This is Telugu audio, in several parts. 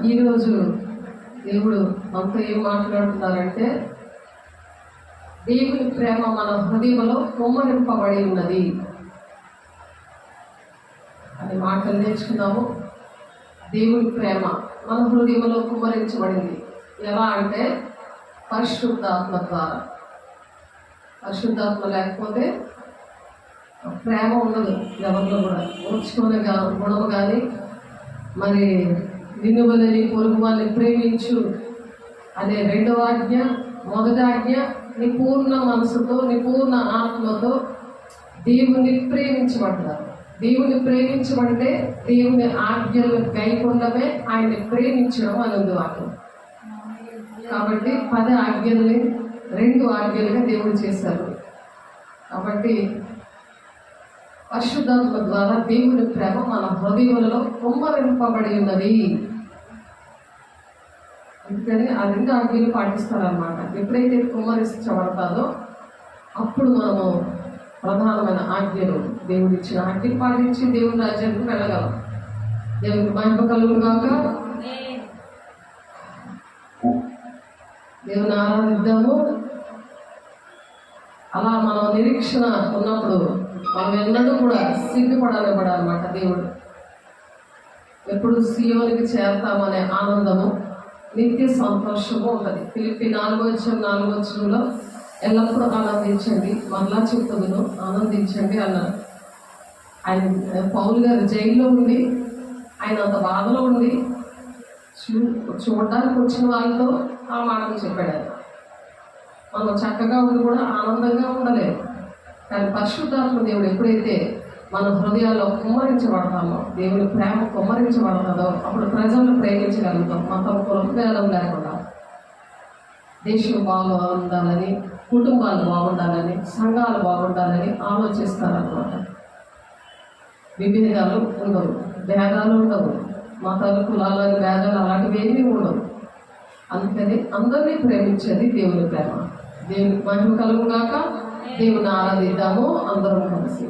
ఈరోజు దేవుడు మనతో ఏం మాట్లాడుతున్నారంటే, దేవుని ప్రేమ మన హృదయంలో కుమ్మరింపబడి ఉన్నది అనే మాటలు నేర్చుకున్నాము. దేవుని ప్రేమ మన హృదయంలో కుమ్మరించబడింది. ఎలా అంటే పరిశుద్ధాత్మ ద్వారా. పరిశుద్ధాత్మ లేకపోతే ప్రేమ ఉండదు ఎవరిలో కూడా. ఓర్చుకునే గుణము కానీ, మరి నిన్ను వలని పొరుగు వాళ్ళని ప్రేమించు అనే రెండవ ఆజ్ఞ, మొదటి ఆజ్ఞ నీ పూర్ణ మనసుతో, నీ పూర్ణ ఆత్మతో దేవుని ప్రేమించబడ్డారు. దేవుని ప్రేమించబడితే దేవుని ఆజ్ఞలు గైకొండమే ఆయన్ని ప్రేమించడం అనేది వాక్యం. కాబట్టి 10 ఆజ్ఞల్ని 2 ఆజ్ఞలుగా దేవుడు చేశారు. కాబట్టి పరిశుద్ధాత్మ ద్వారా దేవుని ప్రేమ మన హృదయంలో కుమ్మరింపబడి ఉన్నది. అందుకని ఆ 2 ఆజ్ఞలు పాటిస్తారనమాట. ఎప్పుడైతే కుమ్మరించబడతాదో అప్పుడు మనము ప్రధానమైన ఆజ్ఞలు, దేవుడు ఇచ్చిన ఆజ్ఞలు పాటించి దేవుని రాజ్యానికి వెళ్ళగలం. దేవునికి మహిమ కలుగును గాక. దేవుని ఆరాధిద్దాము. అలా మనం నిరీక్షణ ఉన్నప్పుడు మనం ఎన్నడూ కూడా సిగ్గుపడనివ్వడనమాట. దేవుడు ఎప్పుడు సియోనికి చేరతామనే ఆనందము, నిత్య సంతోషము ఉంటుంది. ఫిలిప్పీ 4:4 ఎల్లప్పుడూ ఆనందించండి, మరలా చెప్తుందును ఆనందించండి అన్నారు. ఆయన పౌలు గారు జైల్లో ఉండి, ఆయన అంత బాధలో ఉండి చూడడానికి వచ్చిన వాళ్ళతో ఆ మాటలు చెప్పాడు. మనం చక్కగా ఉండి కూడా ఆనందంగా ఉండలేదు. కానీ పరిశుద్ధాత్మ దేవుడు ఎప్పుడైతే మన హృదయాల్లో కుమ్మరించబడతామో, దేవుని ప్రేమ కుమ్మరించబడతాదో అప్పుడు ప్రజలను ప్రేమించగలుగుతాం. మతం, కులం, భేదం లేకుండా. దేశం బాగుండాలని, కుటుంబాలు బాగుండాలని, సంఘాలు బాగుండాలని ఆలోచిస్తారన్నమాట. విభేదాలు ఉండవు, భేదాలు ఉండవు, మతాలు, కులాలని భేదాలు అలాంటివి ఏమీ ఉండవు. అందుకని అందరినీ ప్రేమించేది దేవుని ప్రేమ. దేవునికి మహిమ కలుగును గాక. దేవుని ఆరాధిద్దాము అందరం కలిసి.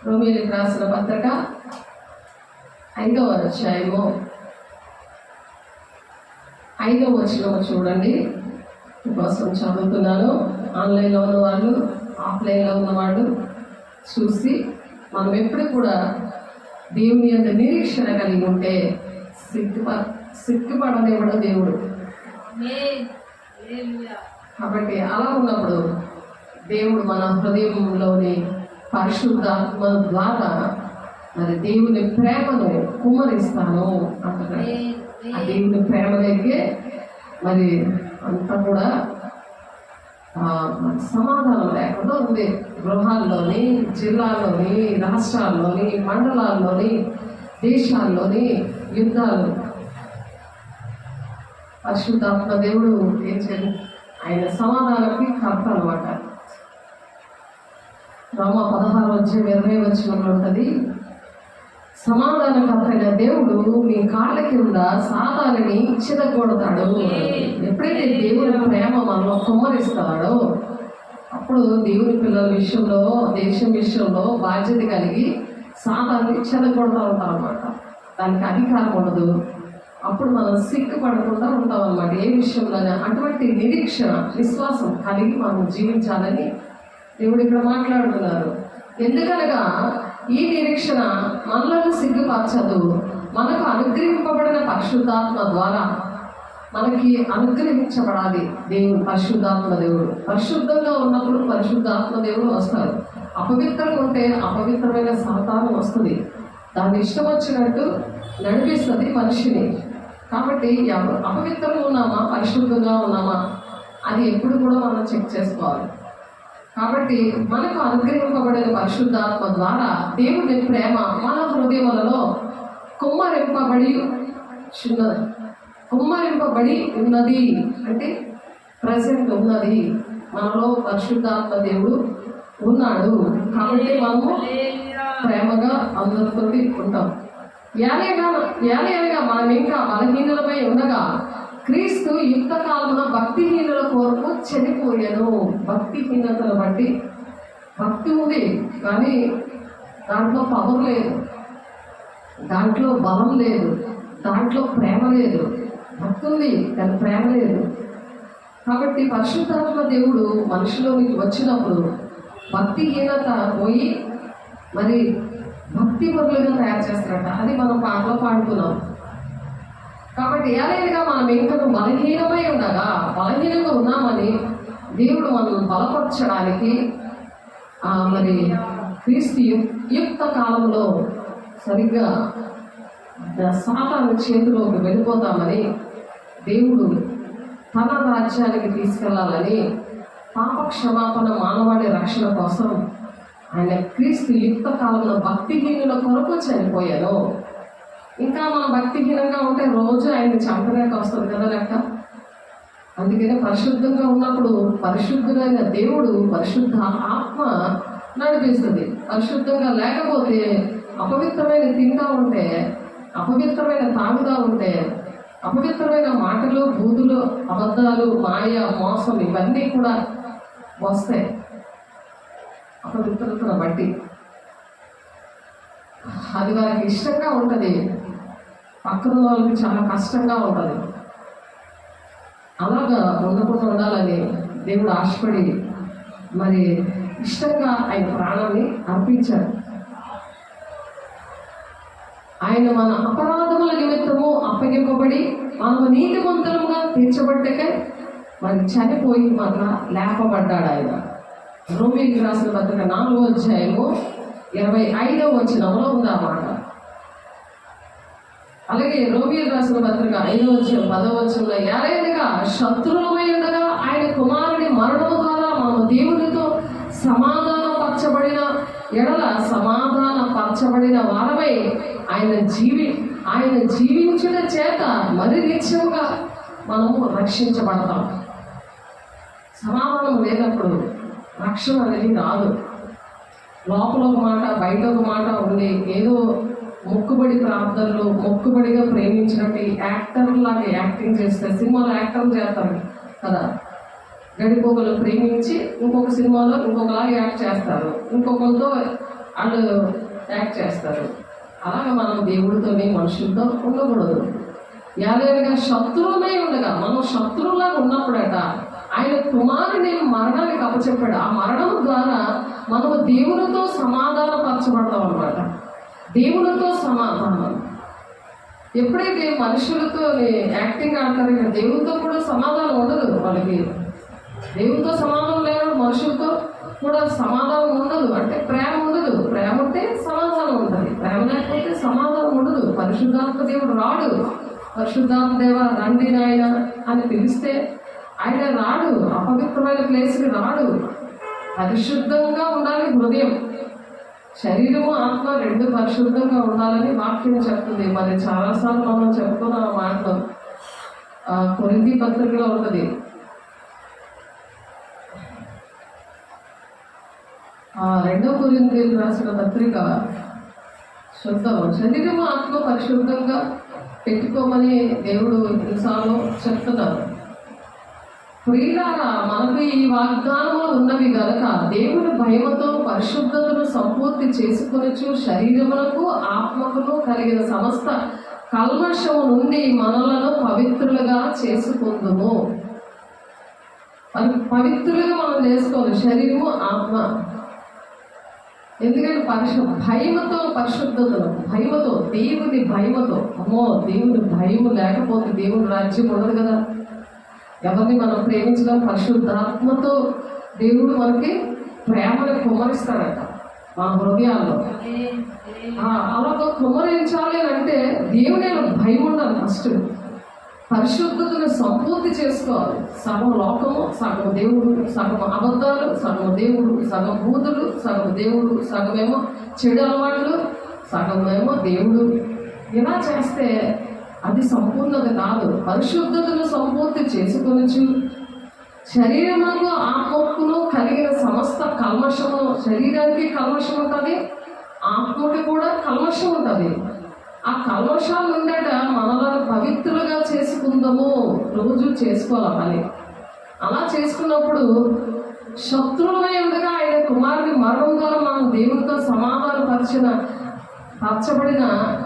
రోమీయులకు రాసిన పత్రిక 5వ అధ్యాయము 5వ వచనం చూడండి. మీకోసం చదువుతున్నాను. ఆన్లైన్లో ఉన్నవాళ్ళు, ఆఫ్లైన్లో ఉన్నవాళ్ళు చూసి మనం ఎప్పుడు కూడా దేవుని యొక్క నిరీక్షణ కలిగి ఉంటే సిగ్గుపడనివ్వడం దేవుడు. కాబట్టి అలా ఉన్నప్పుడు దేవుడు మన హృదయంలోని పరిశుద్ధాత్మ ద్వారా మరి దేవుని ప్రేమను కుమ్మరిస్తాను అంటున్నాడు. ఆ దేవుని ప్రేమ దగ్గరే మరి అంతా కూడా సమాధానం లేకుండా ఉంది. గృహాల్లోని, జిల్లాల్లోని, రాష్ట్రాల్లోని, మండలాల్లోని, దేశాల్లోని యుద్ధాలు. పరిశుద్ధాత్మ దేవుడు ఏం చేయాలి? ఆయన సమాధానానికి కర్త అనమాట. రోమ 16:20 ఉంటుంది. సమాధానకర్తైన దేవుడు మీ కాళ్ళ కింద సాతానుని చితగొడతాడు. ఎప్పుడైతే దేవుని ప్రేమ మనలో కుమ్మరిస్తాడో అప్పుడు దేవుని పిల్లల విషయంలో, దేశం విషయంలో బాధ్యత కలిగి సాతాన్ని చితగొడతా ఉంటాం అన్నమాట. దానికి అధికారం ఉండదు. అప్పుడు మనం సిగ్గుపడకుండా ఉంటాం అన్నమాట. ఏ విషయంలోనే అటువంటి నిరీక్షణ, విశ్వాసం కలిగి మనం జీవించాలని దేవుడు ఇక్కడ మాట్లాడుతున్నారు. ఎందుకనగా ఈ నిరీక్షణ మనలను సిగ్గుపరచదు. మనకు అనుగ్రహింపబడిన పరిశుద్ధాత్మ ద్వారా మనకి అనుగ్రహించబడాలి. దేవుడు పరిశుద్ధాత్మ దేవుడు. పరిశుద్ధంగా ఉన్నప్పుడు పరిశుద్ధాత్మ దేవుడు వస్తారు. అపవిత్రంగా ఉంటే అపవిత్రమైన సంతానం వస్తుంది. దాన్ని ఇష్టం వచ్చినట్టు నడిపిస్తుంది మనిషిని. కాబట్టి అపవిత్రంగా ఉన్నామా, పరిశుద్ధంగా ఉన్నామా అది ఎప్పుడు కూడా మనం చెక్ చేసుకోవాలి. కాబట్టి మనకు అనుగ్రహింపబడిన పరిశుద్ధాత్మ ద్వారా దేవుని ప్రేమ మన హృదయములలో కుమ్మరింపబడి ఉన్నది. అంటే ప్రజెంట్ ఉన్నది. మనలో పరిశుద్ధాత్మ దేవుడు ఉన్నాడు. కాబట్టి మనము ప్రేమగా అందరితో ఉంటాం. ఏలయనగా మనం ఇంకా బలహీనులమై ఉండగా క్రీస్తు యుక్త కాలంలో భక్తిహీనుల కొరకు చనిపోయాను. భక్తిహీనతను బట్టి భక్తి ఉంది కానీ దాంట్లో పవర్ లేదు, దాంట్లో బలం లేదు, దాంట్లో ప్రేమ లేదు. భక్తి ఉంది కానీ ప్రేమ లేదు. కాబట్టి పరిశుద్ధాత్మ దేవుడు మనిషిలోనికి వచ్చినప్పుడు భక్తిహీనత పోయి మరి భక్తి పరులుగా తయారు చేస్తారట. అది మనం పాటలో పాడుతున్నాం. కాబట్టి ఏదైనా మనం ఇంకా బలహీనంగా ఉన్నామని దేవుడు మనల్ని బలపరచడానికి మరి క్రీస్తు యుక్త కాలంలో సరిగ్గా సాతాను చేతిలోకి వెళ్ళిపోతామని దేవుడు తన రాజ్యానికి తీసుకెళ్లాలని పాప క్షమాపణ మానవాళి రక్షణ కోసం ఆయన క్రీస్తు యుక్త కాలంలో భక్తిహీనుల కొరకు చనిపోయాను. ఇంకా మనం భక్తిహీనంగా ఉంటే రోజు ఆయన చంపలేక వస్తుంది కదా లెక్క. అందుకనే పరిశుద్ధంగా ఉన్నప్పుడు పరిశుద్ధుడైన దేవుడు పరిశుద్ధ ఆత్మ నడిపిస్తుంది. పరిశుద్ధంగా లేకపోతే అపవిత్రమైన తింటా ఉంటే, అపవిత్రమైన తాగుతా ఉంటే, అపవిత్రమైన మాటలు, బూతులు, అబద్ధాలు, మాయ, మోసం ఇవన్నీ కూడా వస్తాయి అపవిత్రతను బట్టి. అది వారికి ఇష్టంగా ఉంటుంది, పక్కన వాళ్ళకి చాలా కష్టంగా ఉంటుంది. అలాగా ఉండకుండా ఉండాలని దేవుడు ఆశపడి మరి ఇష్టంగా ఆయన ప్రాణాన్ని అర్పించాడు. ఆయన మన అపరాధముల నిమిత్తము అప్పగింపబడి మనము నీతిమంతులుగా తీర్చబడ్డకే మరి చనిపోయి మళ్ళా లేపబడ్డాడు ఆయన. రోమీయులకు రాసిన పత్రిక 4:25 ఉంది ఆ మాట. అలాగే రోమీయులకు రాసిన పత్రిక 5:10 ఏలైనగా శత్రువులమై ఉండగా ఆయన కుమారుని మరణము ద్వారా మనము దేవునితో సమాధానపరచబడిన వారమై ఆయన జీవించుట చేత మరి నిత్యముగా మనము రక్షించబడతాం. సమాధానం లేనప్పుడు రక్షణ అనేది రాదు. లోపల ఒక మాట, బయట ఒక మాట ఉండి ఏదో మొక్కుబడి ప్రార్థనలు, మొక్కుబడిగా ప్రేమించినట్టు యాక్టర్లాగా యాక్టింగ్ చేస్తే, సినిమాలో యాక్టర్లు చేస్తారు కదా, గడిపోగలు ప్రేమించి ఇంకొక సినిమాలో ఇంకొకలాగా యాక్ట్ చేస్తారు, ఇంకొకరితో వాళ్ళు యాక్ట్ చేస్తారు. అలాగే మనం దేవుడితోని మనుషులతో ఉండకూడదు. యాదేవిగా శత్రువులై ఉండగా మనం శత్రువులాగా ఉన్నప్పుడట ఆయన కుమారుని మరణానికి అప్పచెప్పాడు. ఆ మరణం ద్వారా మనము దేవునితో సమాధానపరచబడతాం అన్నమాట. దేవునితో సమాధానం. ఎప్పుడైతే మనుషులతో యాక్టింగ్ ఆడతారో ఇక దేవునితో కూడా సమాధానం ఉండదు. వాళ్ళకి దేవునితో సమాధానం లేదు, మనుషులతో కూడా సమాధానం ఉండదు. అంటే ప్రేమ ఉండదు. ప్రేమ ఉంటే సమాధానం ఉంటుంది, ప్రేమ లేకపోతే సమాధానం ఉండదు. పరిశుద్ధాత్మ దేవుడు రాడు. పరిశుద్ధాత్మ దేవ రండి నాయన అని పిలిస్తే ఆయన రాడు. అపవిత్రమైన ప్లేస్కి రాడు. పరిశుద్ధంగా ఉండాలి హృదయం. శరీరము ఆత్మ రెండు పరిశుద్ధంగా ఉండాలని వాక్యం చెప్తుంది. మరి చాలాసార్లు మనం చెప్పుకున్న మాటలు కొరింథీ పత్రికలో ఉంటుంది. 2 కొరింథీయులకు రాసిన పత్రిక శుద్ధం. శరీరము ఆత్మ పరిశుద్ధంగా పెట్టుకోమని దేవుడు ఎన్నిసార్లు చెప్తున్నారు. ప్రియులారా, మనకు ఈ వాగ్దానములు ఉన్నవి గనక దేవుని భయముతో పరిశుద్ధతను సంపూర్తి చేసుకొనొచ్చు శరీరములకు ఆత్మకును కలిగిన సమస్త కల్మషము నుండి మనలను పవిత్రులుగా చేసుకుందుము. పవిత్రులుగా మనం చేసుకోవాలి శరీరము ఆత్మ. ఎందుకంటే భయముతో పరిశుద్ధతను, భయముతో, దేవుని భయముతో. అమ్మో, దేవుని భయము లేకపోతే దేవుని రాజ్యం ఉండదు కదా. ఎవరిని మనం ప్రేమించడం పరిశుద్ధాత్మతో దేవుడు మనకి ప్రేమను కుమ్మరిస్తాడట మన హృదయాల్లో. అలా కుమ్మరించాలి అని అంటే దేవుని భయం ఉండాలి. ఫస్ట్ పరిశుద్ధతను సంపూర్తి చేసుకోవాలి. సగం లోకము, సగం దేవుడు, సగం అబద్ధాలు, సగం దేవుడు, సగం బూతులు, సగం దేవుడు, సగమేమో చెడు అలవాట్లు, సగమేమో దేవుడు. ఇలా చేస్తే అది సంపూర్ణత కాదు. పరిశుద్ధతను సంపూర్తి చేసుకొనొచ్చు శరీరమును ఆత్మకును కలిగిన సమస్త కల్మషము. శరీరానికి కల్మషం ఉంటుంది, ఆత్మకి కూడా కల్మషం ఉంటుంది. ఆ కల్మషాలు ఉండట మనలను పవిత్రులుగా చేసుకుందాము. రోజు చేసుకోవాలి పని. అలా చేసుకున్నప్పుడు శత్రువులై ఉండగా ఆయన కుమారుని మరణం ద్వారా మనం దేవునితో పరచబడిన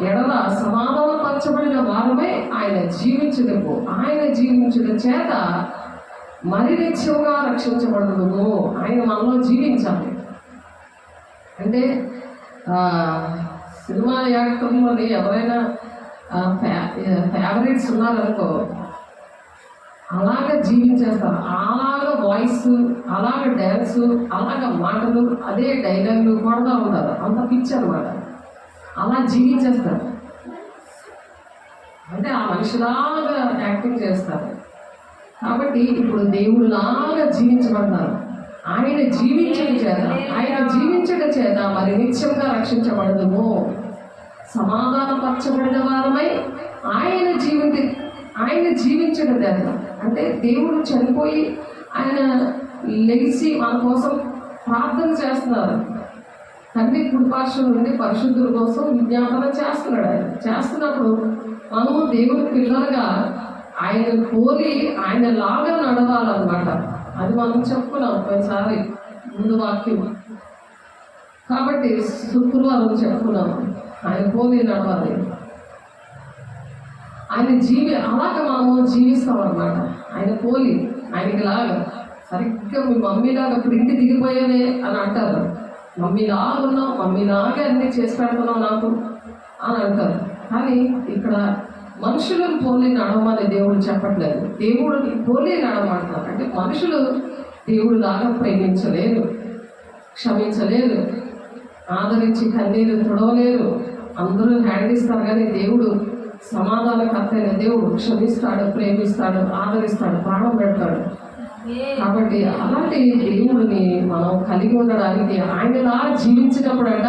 ఎడల సమాధానపరచబడిన వారమే ఆయన జీవించుటకు, ఆయన జీవించుట చేత మరి నిత్యంగా రక్షించబడదుము. ఆయన మనలో జీవించాలి. అంటే సినిమా యాక్టర్లోని ఎవరైనా ఫేవరెట్స్ ఉన్నారనుకో, అలాగ జీవించేస్తారు. అలాగ వాయిస్, అలాగ డ్యాన్స్, అలాగ మాటలు, అదే డైలాగులు కొడతా ఉంటారు. అంత పిచ్చి అనమాట. అలా జీవించేస్తారు. అంటే ఆ మనిషిలాగా యాక్టింగ్ చేస్తారు. కాబట్టి ఇప్పుడు దేవుడిలాగా జీవించబడతారు. ఆయన జీవించడం చేత మరి నిత్యంగా రక్షించబడదుము. సమాధానపరచబడిన వారమై ఆయన జీవించడం చేత. అంటే దేవుడు చనిపోయి ఆయన లెగిసి మన కోసం ప్రార్థన చేస్తున్నారు. తండ్రి కుడిపార్శ్వం నుండి పరిశుద్ధుల కోసం విజ్ఞాపన చేస్తున్నాడు. ఆయన చేస్తున్నప్పుడు మనము దేవుని పిల్లలుగా ఆయన పోలి ఆయన లాగా నడవాలన్నమాట. అది మనం చెప్పుకున్నాం ఒకసారి ముందు వాక్యం. కాబట్టి శుక్రవారం చెప్పుకున్నాము ఆయన పోలి నడవాలి. అలాగ మనము జీవిస్తాం అన్నమాట. ఆయన పోలి, ఆయనకి లాగా. సరిగ్గా మీ మమ్మీలాగా ప్రింట్ దిగిపోయేవే అని అంటారు. మమ్మీలాగా ఉన్నావు, మమ్మీలాగే అన్నీ చేసి పెడుతున్నావు నాకు అని అంటారు. కానీ ఇక్కడ మనుషులను పోలి నడవమని దేవుడు చెప్పట్లేదు. దేవుడిని పోలి నడవమంటారు. అంటే మనుషులు దేవుడు లాగా ప్రేమించలేరు, క్షమించలేరు, ఆదరించి కన్నీరు తుడవలేరు. అందరూ హ్యాండ్ ఇస్తారు, కానీ దేవుడు సమాధానకర్త అయిన దేవుడు క్షమిస్తాడు, ప్రేమిస్తాడు, ఆదరిస్తాడు, ప్రాణం పెడతాడు. కాబట్టి అలాంటి దేవుడిని మనం కలిగి ఉండడానికి ఆయనలా జీవించినప్పుడట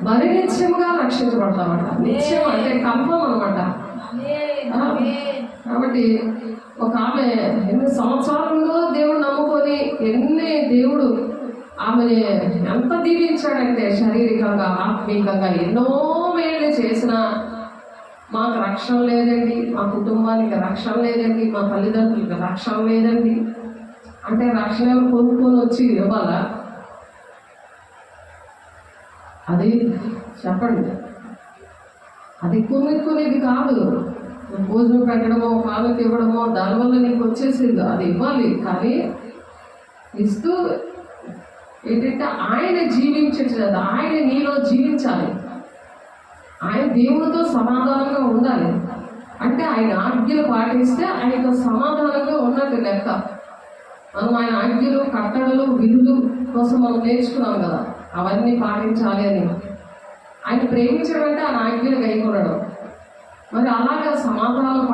మరి నిత్యంగా రక్షించబడతామట. నిత్యం అంటే కన్ఫర్మ్ అనమాట. కాబట్టి ఒక ఆమె ఎన్ని సంవత్సరాలలో దేవుడు నమ్ముకొని దేవుడు ఆమెని ఎంత దీవించాడంటే శారీరకంగా, ఆత్మీయంగా ఎన్నో మేలు చేసిన మాకు రక్షణ లేదండి, మా కుటుంబానికి రక్షణ లేదండి, మా తల్లిదండ్రులకి రక్షణ లేదండి అంటే రక్షణ కొనుక్కొని వచ్చి ఇవ్వాలా? అది చెప్పండి, అది కొనుక్కునేది కాదు. భోజనం పెట్టడమో పాలకు ఇవ్వడమో దానివల్ల నీకు వచ్చేసేది, అది ఇవ్వాలి. కానీ ఇస్తూ ఏంటంటే ఆయన జీవించట్లేదు, ఆయన నీలో జీవించాలి. ఆయన దేవుడితో సమాధానంగా ఉండాలి. అంటే ఆయన ఆజ్ఞలు పాటిస్తే ఆయనతో సమాధానంగా ఉన్నట్టు లెక్క. మనం ఆయన ఆజ్ఞలు, కట్టడలు, విధులు కోసం మనం నేర్చుకున్నాం కదా, అవన్నీ పాటించాలి అని. ఆయన ప్రేమించడం అంటే ఆయన ఆజ్ఞలు గైకొనడం. మరి అలాగా సమాధానం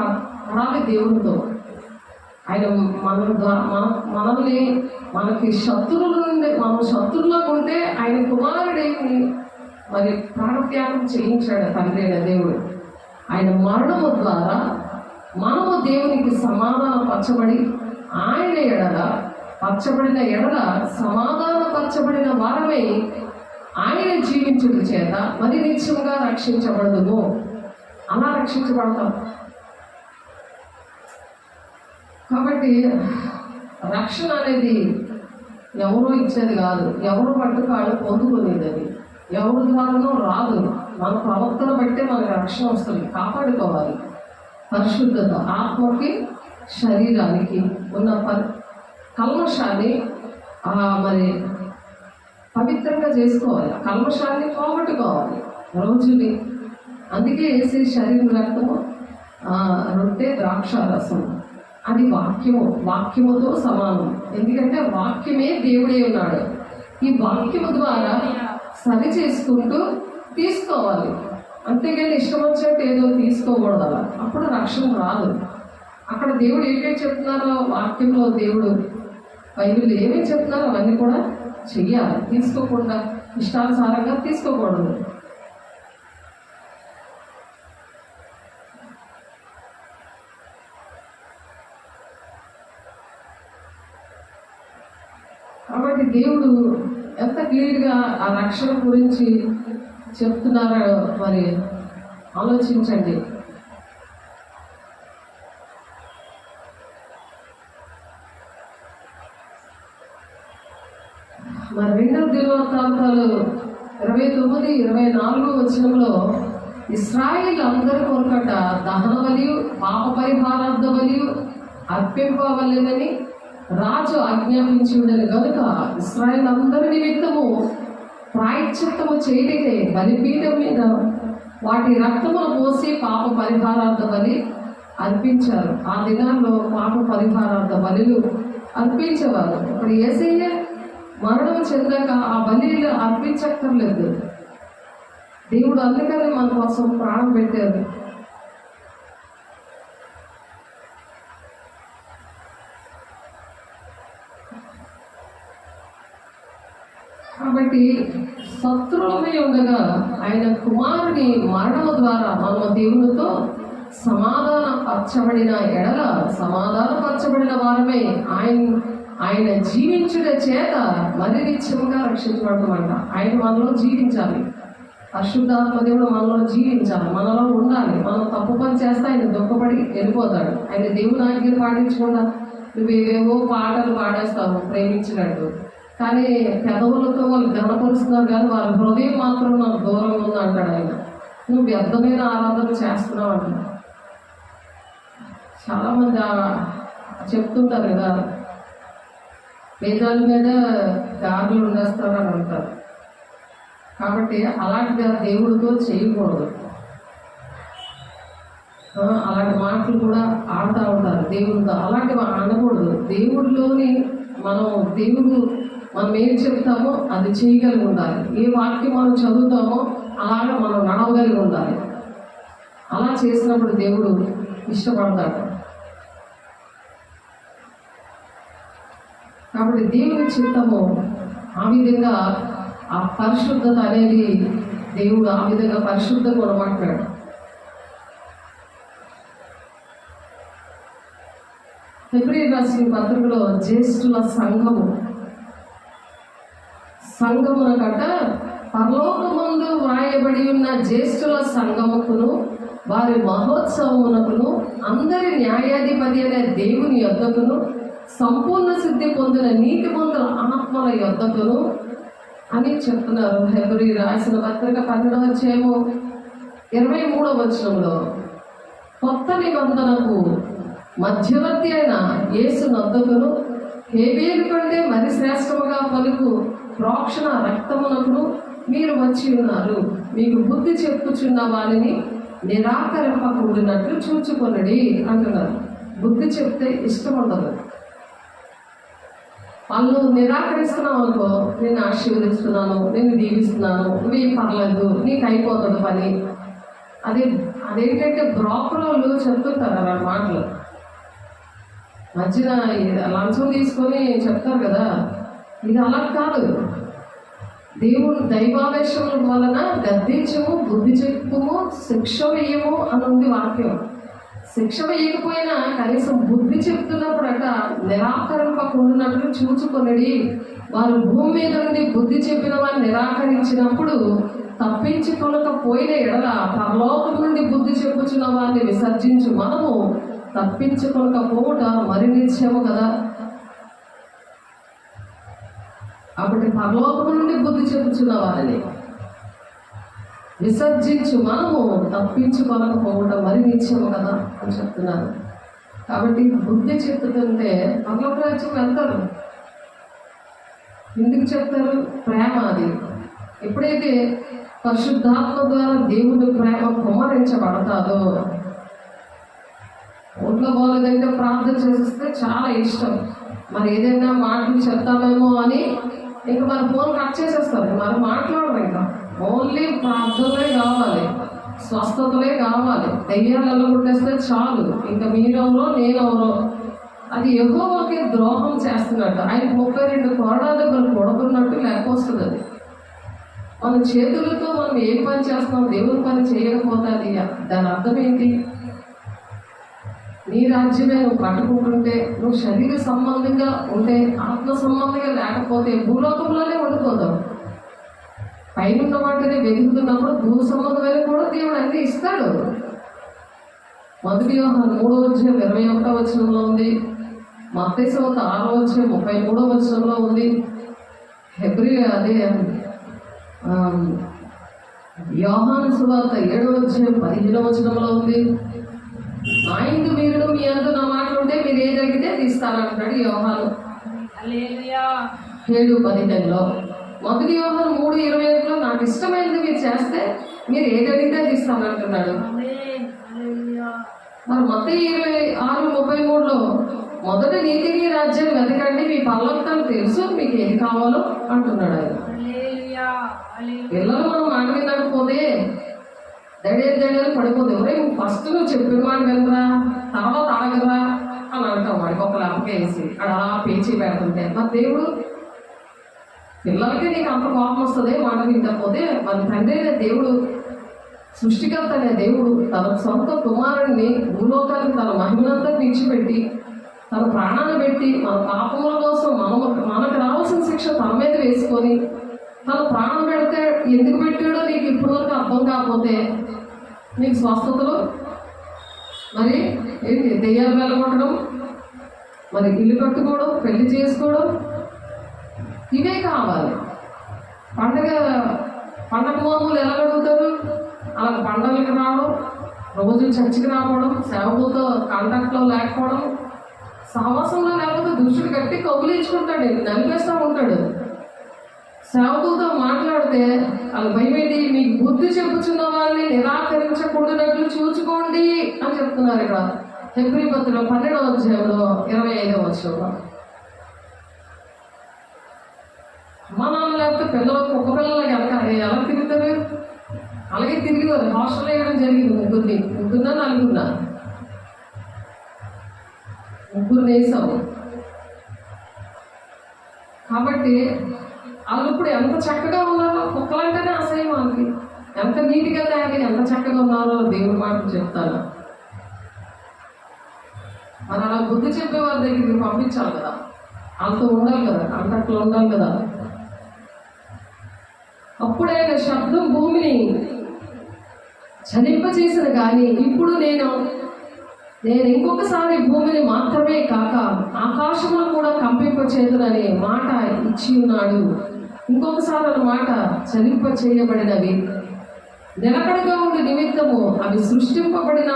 పడాలి దేవుడితో. ఆయన మనల్ని మనకి శత్రువుల నుండి, మనం శత్రువులకు ఉంటే ఆయన కుమారుడేమి మరి ప్రాణత్యాగం చేయించాడు తండ్రి అయిన దేవుడు. ఆయన మరణము ద్వారా మనము దేవునికి సమాధాన పరచబడి, ఆయన ఎడల పరచబడిన ఎడల సమాధాన పరచబడిన వారమై ఆయన జీవించుట చేత మరి నిత్యంగా రక్షించబడదుము. అలా రక్షించబడతాం. కాబట్టి రక్షణ అనేది ఎవరో ఇచ్చేది కాదు, ఎవరు పట్టుకు వాళ్ళు పొందుకునేది. అది ఎవరి ద్వారానో రాదు. మన ప్రవర్తన బట్టే మనకు రక్షణ వస్తుంది. కాపాడుకోవాలి. పరిశుద్ధత, ఆత్మకి శరీరానికి ఉన్న కల్మషాన్ని మరి పవిత్రంగా చేసుకోవాలి. కల్మషాన్ని పోగొట్టుకోవాలి రోజుని. అందుకే వేసే శరీరం రక్తము, రొట్టె, ద్రాక్ష రసం, అది వాక్యముతో సమానం. ఎందుకంటే వాక్యమే దేవుడే ఉన్నాడు. ఈ వాక్యము ద్వారా సరి చేసుకుంటూ తీసుకోవాలి. అంతేగాని ఇష్టం వచ్చినట్టు ఏదో తీసుకోకూడదు. అలా అప్పుడు రక్షణ రాదు. అక్కడ దేవుడు ఏమేమి చెప్తున్నారో వాక్యంలో, దేవుడు బైబిల్ ఏమేమి చెప్తున్నారో అవన్నీ కూడా చెయ్యాలి. తీసుకోకుండా ఇష్టానుసారంగా తీసుకోకూడదు. కాబట్టి దేవుడు ఎంత క్లియర్గా ఆ రక్షణ గురించి చెప్తున్నారో మరి ఆలోచించండి. మరి 2వ దినవృత్తాంతాలు 29, 24 వచనంలో ఇశ్రాయేలు అందరి కొరకట దహన బలియు, పాప పరిహారార్థ బలియు అర్పింపవలెనని రాజు ఆజ్ఞాపించి ఉండని కనుక ఇశ్రాయేలు అందరి నిమిత్తము ప్రాయశ్చిత్తము చేయడికే బలిపీఠం మీద వాటి రక్తమును పోసి పాప పరిహారార్థ బలి అర్పించారు. ఆ దినాల్లో పాప పరిహారార్థ బలులు అర్పించేవారు. ఇప్పుడు యేసయ్య మరణం చెందాక ఆ బలిలు అర్పించక్కర్లేదు. దేవుడు అందుకనే మన కోసం ప్రాణం పెట్టారు. కాబట్టి శత్రువులమై ఉండగా ఆయన కుమారుని మరణము ద్వారా మనము దేవునితో సమాధానపరచబడిన ఎడల సమాధానపరచబడిన వారమే ఆయన జీవించుట చేత మరి నిత్యంగా రక్షించబడతామంట. ఆయన మనలో జీవించాలి. పరిశుద్ధాత్మ దేవుడు మనలో జీవించాలి, మనలో ఉండాలి. మనం తప్పు పని చేస్తే ఆయన దుఃఖపడి వెళ్ళిపోతాడు. ఆయన దేవుని ఆజ్ఞలు పాటించకుండా నువ్వేవేవో పాటలు పాడేస్తావు ప్రేమించినట్టు, కానీ పెదవులతో వాళ్ళు ఘనపరుస్తున్నారు, కానీ వాళ్ళ హృదయం మాత్రం నాకు దూరంగా ఉంది అంటాడు ఆయన. నువ్వు వ్యర్థమైన ఆరాధన చేస్తున్నావు అంట. చాలామంది చెప్తుంటారు కదా, వేదాల మీద దారులు ఉండేస్తారు అని అంటారు. కాబట్టి అలాంటిగా దేవుడితో చేయకూడదు. అలాంటి మాటలు కూడా ఆడుతూ ఉంటారు దేవుడితో. అలాంటివి అనకూడదు. దేవుడిలోని మనం ఏం చెప్తామో అది చేయగలిగి ఉండాలి. ఏ వాక్యం మనం చదువుతామో అలాగే మనం నడవగలిగి ఉండాలి. అలా చేసినప్పుడు దేవుడు ఇష్టపడతాడు. కాబట్టి దేవుని చిత్తము ఆ విధంగా, ఆ పరిశుద్ధత అనేది దేవుడు ఆ విధంగా పరిశుద్ధంగా ఉండమంటున్నాడు. హెబ్రీయులకు రాసిన పత్రికలో జ్యేష్ఠుల సంఘమునకట పరలోకమందు వ్రాయబడి ఉన్న జ్యేష్ఠుల సంఘముకును వారి మహోత్సవమునకును అందరి న్యాయాధిపతి అనే దేవుని యొద్దకును సంపూర్ణ సిద్ధి పొందిన నీతిమంతుల ఆత్మల యొద్దకును అని చెప్తున్నారు. హెబ్రీ రాసిన పత్రిక 12వ అధ్యాయము 23వ వచనంలో, కొత్త నిబంధనకు మధ్యవర్తి అయిన యేసు నొద్దకును హేబేలు కంటే మరి శ్రేష్టముగా పలుకు ప్రోక్షణ రక్తమునకును మీరు వచ్చి ఉన్నారు. మీకు బుద్ధి చెప్పుచున్న వారిని నిరాకరింపకూడినట్లు చూచుకొనడి అంటున్నారు. బుద్ధి చెప్తే ఇష్టం ఉండదు. వాళ్ళు నిరాకరిస్తున్నావు అనుకో, నేను ఆశీర్వదిస్తున్నాను, నేను దీవిస్తున్నాను, నువ్వేం పర్లేదు, నీకు అయిపోతుంది పని. అదేంటంటే బ్రోకరోళ్ళు చెప్తుంటారు అలా మాటలు. మధ్యన లంచం తీసుకొని చెప్తారు కదా, ఇది అలా కాదు. దేవుడు దైవావేశముల వలన గద్దించము, బుద్ధి చెప్పుము, శిక్ష వేయము అని ఉంది వాక్యం. శిక్ష వేయకపోయినా కనీసం బుద్ధి చెప్తున్నప్పుడట నిరాకరింపకుండానట్లు చూచుకొనడి. వారు భూమి మీద నుండి బుద్ధి చెప్పిన వారిని నిరాకరించినప్పుడు తప్పించుకొనకపోయిన ఎడల పరలోకం నుండి బుద్ధి చెప్పుచున్న వారిని విసర్జించు మనము తప్పించుకొనకపోవుట మరి నిశ్చయము కదా. అప్పటి పరలోకం నుండి బుద్ధి చెప్పుచున్న వారిని విసర్జించు మనము తప్పించుకోలేకపోవడం మరి నిశ్చయము కదా అని చెప్తున్నారు. కాబట్టి బుద్ధి చెప్తుంటే పరలోక రాజ్యం వెళ్తారు. ఎందుకు చెప్తారు? ప్రేమ. అది ఎప్పుడైతే పరిశుద్ధాత్మ ద్వారా దేవుని ప్రేమ కుమ్మరించబడతాదో, ఒంట్లో బాగోలేదంటే ప్రార్థన చేస్తే చాలా ఇష్టం. మరి ఏదైనా మాటలు చెప్తామేమో అని ఇంకా మన ఫోన్ కట్ చేసేస్తారు. మరి మాట్లాడరు. ఇంకా ఓన్లీ ప్రార్థనలే కావాలి, స్వస్థతలే కావాలి. దెయ్యాలలో కొట్టేస్తే చాలు, ఇంకా మీరెవరో నేనెవరో. అది యెహోవాకి ద్రోహం చేస్తున్నట్టు. ఆయన 32 కొరడా దెబ్బలు కొడుతున్నట్టు లెక్క వస్తుంది. అది మన చేతులతో మనం ఏ పని చేస్తున్నాం, దేవుని పని చేయకపోతే అది దాని అర్థం ఏంటి? నీ రాజ్యమే నువ్వు పట్టుకుంటుంటే, నువ్వు శరీర సంబంధంగా ఉంటే, ఆత్మ సంబంధంగా లేకపోతే భూలోకంలోనే ఉండిపోతావు. పైన వాటిని వెతుకుతున్నప్పుడు భూ సంబంధమైన కూడా దేవుడు అన్ని ఇస్తాడు. 1 యోహాను 3వ అధ్యాయం 21వ వచనంలో ఉంది. మత్తయి సువార్త 6వ అధ్యాయం 33వ వచనంలో ఉంది. హెబ్రీ యోహాను సువార్త 7వ అధ్యాయం 15వ వచనంలో ఉంది. నా ఇందు మీరును మీ అందు నా మాటలు ఉంటే మీరు ఏది అడిగితే అది ఇస్తానంటాడు యోహాను 7:15లో. 1 యోహాను 3:21లో నాకు ఇష్టమైనది మీరు చేస్తే మీరు ఏది అడిగితే అది ఇస్తానంటున్నాడు. మరి మత్తయి 26:33లో మొదట నీతిని రాజ్యాన్ని వెతకండి, మీ పరలోకం తెలుసు, మీకు ఏది కావాలో అంటున్నాడు ఆయన. పిల్లలు మనం మాట వినకపోతే దడేలు పడిపోతే, ఎవరే ఫస్ట్ నువ్వు చెప్పిన మాట వినరా, తర్వాత అడగరా అని అంటాం. వాడికి ఒక లెక్కేసి అలా పేచీ పెడుతుంటే, మరి దేవుడు పిల్లలకి నీకు అంత కోపం వస్తుంది మాట వినకపోతే. మన తండ్రి అనే దేవుడు, సృష్టికర్త అనే దేవుడు తన సొంత కుమారుడిని భూలోకానికి తన మహిమనంతా విడిచిపెట్టి తన ప్రాణాన్ని పెట్టి మన పాపముల కోసం మనకు రావాల్సిన శిక్ష తన మీద వేసుకొని తను ప్రాణం పెడితే ఎందుకు పెట్టాడో నీకు ఇప్పటి వరకు అర్థం కాకపోతే, నీకు స్వస్థతలు మరి ఏంటి, దెయ్యాలు వెళ్ళగొట్టడం, మరి ఇల్లు కట్టుకోవడం, పెళ్లి చేసుకోవడం, ఇవే కావాలి. పండగ మామూలు ఎలా గడుగుతారు? అలా పండగలకు రావడం, రోజు చర్చికి రావడం, సేవకులతో కాంటాక్ట్లో లేకపోవడం, సహవాసంలో లేకపోతే దుష్టుడు గట్టి కౌగులించుకుంటాడు, నలిపేస్తూ ఉంటాడు. సేవకులతో మాట్లాడితే వాళ్ళు భయమేంటి, మీకు బుద్ధి చెప్పుచున్న వాళ్ళని నిరాకరించకూడనట్లు చూచుకోండి అని చెప్తున్నారు. ఇక్కడ హెబ్రీ పత్రిక 12వ అధ్యాయంలో 25వ వచనంలో. మన లేకపోతే పిల్లలకు ఒక పిల్లలకి ఎలా తిరుగుతారు? అలాగే తిరిగివారు. హాస్టల్ వేయడం జరిగింది. ముగ్గురున్నా 4 వేసాము. కాబట్టి వాళ్ళు ఇప్పుడు ఎంత చక్కగా ఉన్నారో, కుక్కలంటేనే అసహ్యం వాళ్ళకి. ఎంత నీట్గా తయారు, ఎంత చక్కగా ఉన్నారో దేవుడి మాటలు చెప్తాను. మరి అలా బుద్ధి చెప్పే వారి దగ్గరికి పంపించాలి కదా, వాళ్ళతో ఉండాలి కదా, కాంటాక్ట్లో ఉండాలి కదా. అప్పుడైన శబ్దం భూమిని చలింపచేసిన కానీ ఇప్పుడు నేను ఇంకొకసారి భూమిని మాత్రమే కాక ఆకాశమును కూడా కంపింపచేదుననే మాట ఇచ్చి ఉన్నాడు. ఇంకొకసారి అన్నమాట, చలింప చేయబడినవి నిలకడగా ఉండే నిమిత్తము అవి సృష్టింపబడిన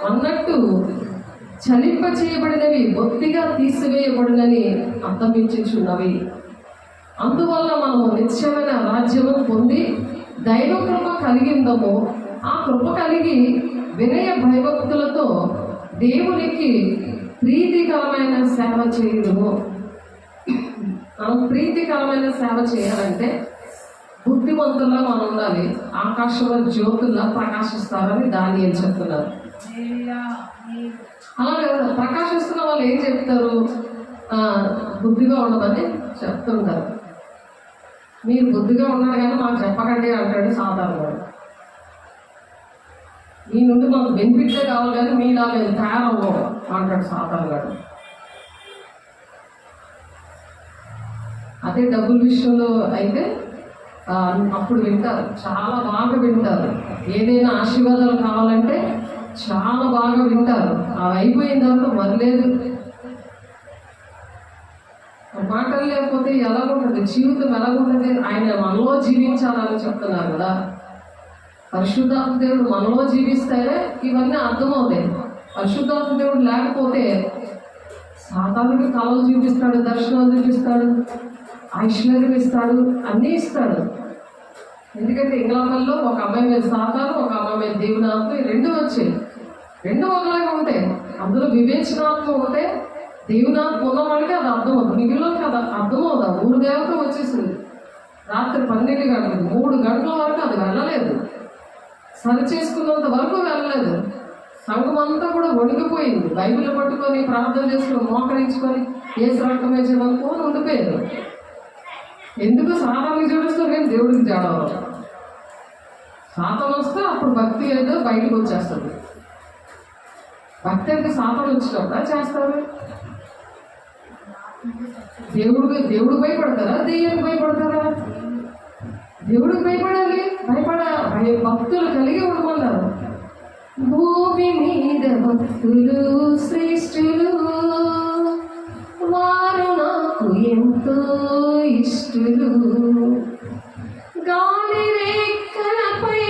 అన్నట్టు చలింప చేయబడినవి బొత్తిగా తీసివేయబడినని అర్థమించుచున్నవి. అందువల్ల మనము నిత్యమైన రాజ్యము పొంది దైవ కృప కలిగిందము. ఆ కృప కలిగి వినయ భయభక్తులతో దేవునికి ప్రీతికరమైన సేవ చేయడము. మనం ప్రీతికరమైన సేవ చేయాలంటే బుద్ధిమంతుల్లో మనం ఉండాలి. ఆకాశంలో జ్యోతుల్లా ప్రకాశిస్తారని దానియేలు చెప్తున్నారు. అలాగే ప్రకాశిస్తున్న వాళ్ళు ఏం చెప్తారు? బుద్ధిగా ఉండమని చెప్తుంటారు. మీరు బుద్ధిగా ఉన్నారు కానీ మాకు చెప్పకండి అంటాడు సాధారణంగా. మీ నుండి మాకు బెనిఫిట్లే కావాలి కానీ మీలా మేము తయారవ్వం అంటాడు సాధారణంగా. అదే డబ్బుల విషయంలో అయితే అప్పుడు వింటారు, చాలా బాగా వింటారు. ఏదైనా ఆశీర్వాదాలు కావాలంటే చాలా బాగా వింటారు. అవి అయిపోయిన తర్వాత మరలేదు. మాటలు లేకపోతే ఎలాగుంటుంది జీవితం, ఎలాగుంటుంది? ఆయన మనలో జీవించాలని చెప్తున్నారు కదా. పరిశుద్ధాత్మ దేవుడు మనలో జీవిస్తేనే ఇవన్నీ అర్థమవుతాయి. పరిశుద్ధాత్మ దేవుడు లేకపోతే సాధారణంగా కళలు చూపిస్తాడు, దర్శనాలు చూపిస్తాడు, ఐశ్వర్యం ఇస్తాడు, అన్నీ ఇస్తాడు. ఎందుకంటే ఇంగ్లాండ్లో ఒక అమ్మాయి మీద సాతాను, ఒక అమ్మాయి మీద దేవునాత్మ, రెండు వచ్చాయి. రెండు ఒకలాగా ఉంటాయి. అందులో వివేచనాత్మ ఉంటే దేవునాత్మ ఉన్న వాళ్ళకి అది అర్థమవుతుంది, మిగిలిన కదా అర్థమవుదా. 3 దేవత వచ్చేసింది రాత్రి 12 గంటలకు, 3 గంటల వరకు అది వెళ్ళలేదు. సరి చేసుకున్నంత వరకు వెళ్ళలేదు. సంఘం అంతా కూడా వణికిపోయింది. బైబిల్ పట్టుకొని ప్రార్థన చేసుకొని మోకరించుకొని ఏసు రక్తం వేసేదనుకోని ఉండిపోయారు. ఎందుకు? సాతానికి జడుస్తారు కానీ దేవుడికి జడవరు. సాతాను వస్తే అప్పుడు భక్తి ఏదో బయటకు వచ్చేస్తుంది. భక్తి అంటే సాతాను వచ్చినప్పుడా చేస్తారు? దేవుడికి భయపడతారా? దెయ్యానికి భయపడతారా? దేవుడికి భయపడాలి. భక్తులు కలిగి ఉండమన్నారు. భూమి మీద భక్తులు శ్రేష్ఠులు, వారు నాకు ఎంతో ఇష్టలు. గాలి రేఖలపై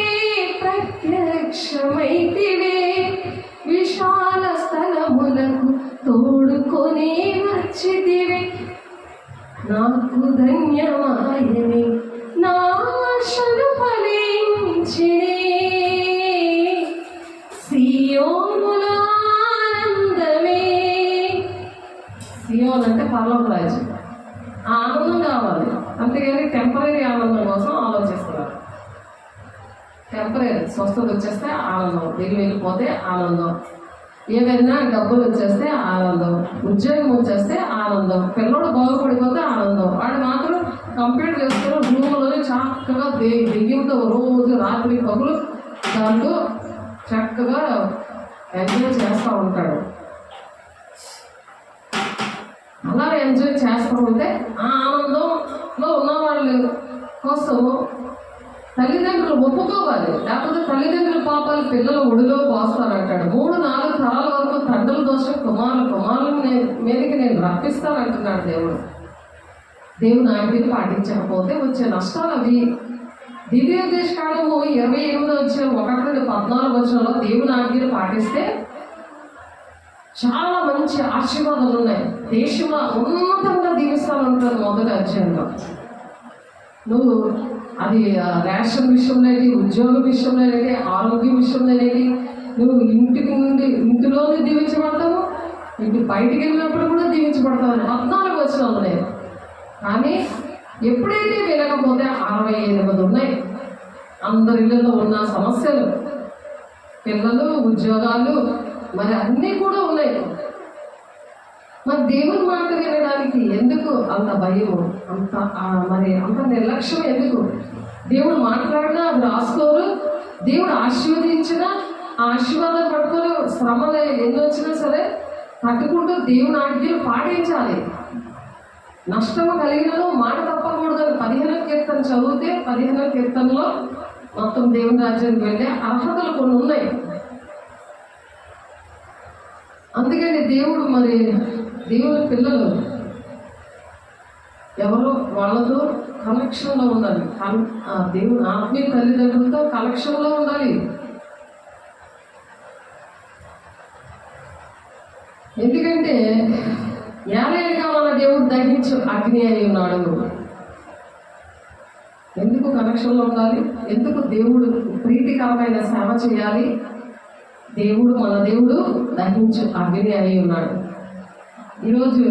ప్రత్యక్షమైతివే, విశాల స్థలములకు తోడుకొని వచ్చితివే. నాకు ధన్యమాయని నా ఆశలు ఫలించినే, సియోనులో ఆనందమే. సియోన్ అంటే పరలోక రాజ్యం. ఆ ఆనందం కావాలి, అంతేగాని టెంపరీ ఆనందం కోసం ఆలోచిస్తున్నారు. టెంపరీ స్వస్థత వచ్చేస్తే ఆనందం, వెళ్ళిపోతే ఆనందం, ఏదైనా డబ్బులు వచ్చేస్తే ఆనందం, ఉద్యోగం వచ్చేస్తే ఆనందం, పిల్లడు బాగుపడిపోతే ఆనందం. వాడు మాత్రం కంప్లీట్ చేసుకుని రూమ్లోనే చక్కగా దెయ్యంతో రోజు రాత్రి పగులు దాంతో చక్కగా ఎంజాయ్ చేస్తూ ఉంటాడు. అలా ఎంజాయ్ చేస్తూ ఉంటే ఆ ఆనందంలో ఉన్నవాళ్ళు కోసము తల్లిదండ్రులు ఒప్పుకోవాలి. లేకపోతే తల్లిదండ్రుల పాపాలు పిల్లలు ఒడిలో పోస్తానంటాడు. 3-4 తరాల వరకు తండ్రుల దోషం కుమారుల మీదకి నేను రప్పిస్తానంటున్నాడు దేవుడు. దేవుని ఆజ్ఞలు పాటించకపోతే వచ్చే నష్టాలు అవి. ద్వితీయోపదేశ కాండము 28వ అధ్యాయం 1-14 దేవుని ఆజ్ఞలు పాటిస్తే చాలా మంచి ఆశీర్వాదాలు ఉన్నాయి. దేశంలో ఉన్నతంగా దీవిస్తానంటారు మొదటి అధ్యాయంలో. నువ్వు అది రేషన్ విషయంలోనేది, ఉద్యోగ విషయంలోనేది, ఆరోగ్య విషయంలోనేది, నువ్వు ఇంటిలోనే దీవించబడతావు, ఇంటి బయటికి వెళ్ళినప్పుడు కూడా దీవించబడతావు. 14 వచనాలు ఉన్నాయి. కానీ ఎప్పుడైతే వినకపోతే 68 ఉన్నాయి. అందరి ఇళ్ళలో ఉన్న సమస్యలు, పిల్లలు, ఉద్యోగాలు, మరి అన్నీ కూడా ఉన్నాయి. మరి దేవుని మాట వినడానికి ఎందుకు అంత భయము, అంత నిర్లక్ష్యం ఎందుకు? దేవుడు మాట్లాడినా అది రాసుకోరు. దేవుడు ఆశీర్వదించినా ఆ ఆశీర్వాదం పట్టుకొని శ్రమలు ఎన్ని వచ్చినా సరే తట్టుకుంటూ దేవుని ఆజ్ఞలు పాటించాలి. నష్టము కలిగినలో మాట తప్పకూడదని 15వ కీర్తన చదివితే 15వ కీర్తనలో మొత్తం దేవుని రాజ్యానికి వెళ్ళే అర్హతలు కొన్ని ఉన్నాయి. అందుకని దేవుడు మరి దేవుని పిల్లలు ఎవరో వాళ్ళతో కనెక్షన్లో ఉండాలి. దేవుడు ఆత్మీయ తల్లిదండ్రులతో కనెక్షన్లో ఉండాలి. ఎందుకంటే ఏలైనా మన దేవుడు దహించు అగ్ని అయి ఉన్నాడు. ఎందుకు కనెక్షన్లో ఉండాలి? ఎందుకు దేవుడు ప్రీతికరమైన సేవ చేయాలి? మన దేవుడు దహించు అగ్ని అయి ఉన్నాడు. ఈరోజు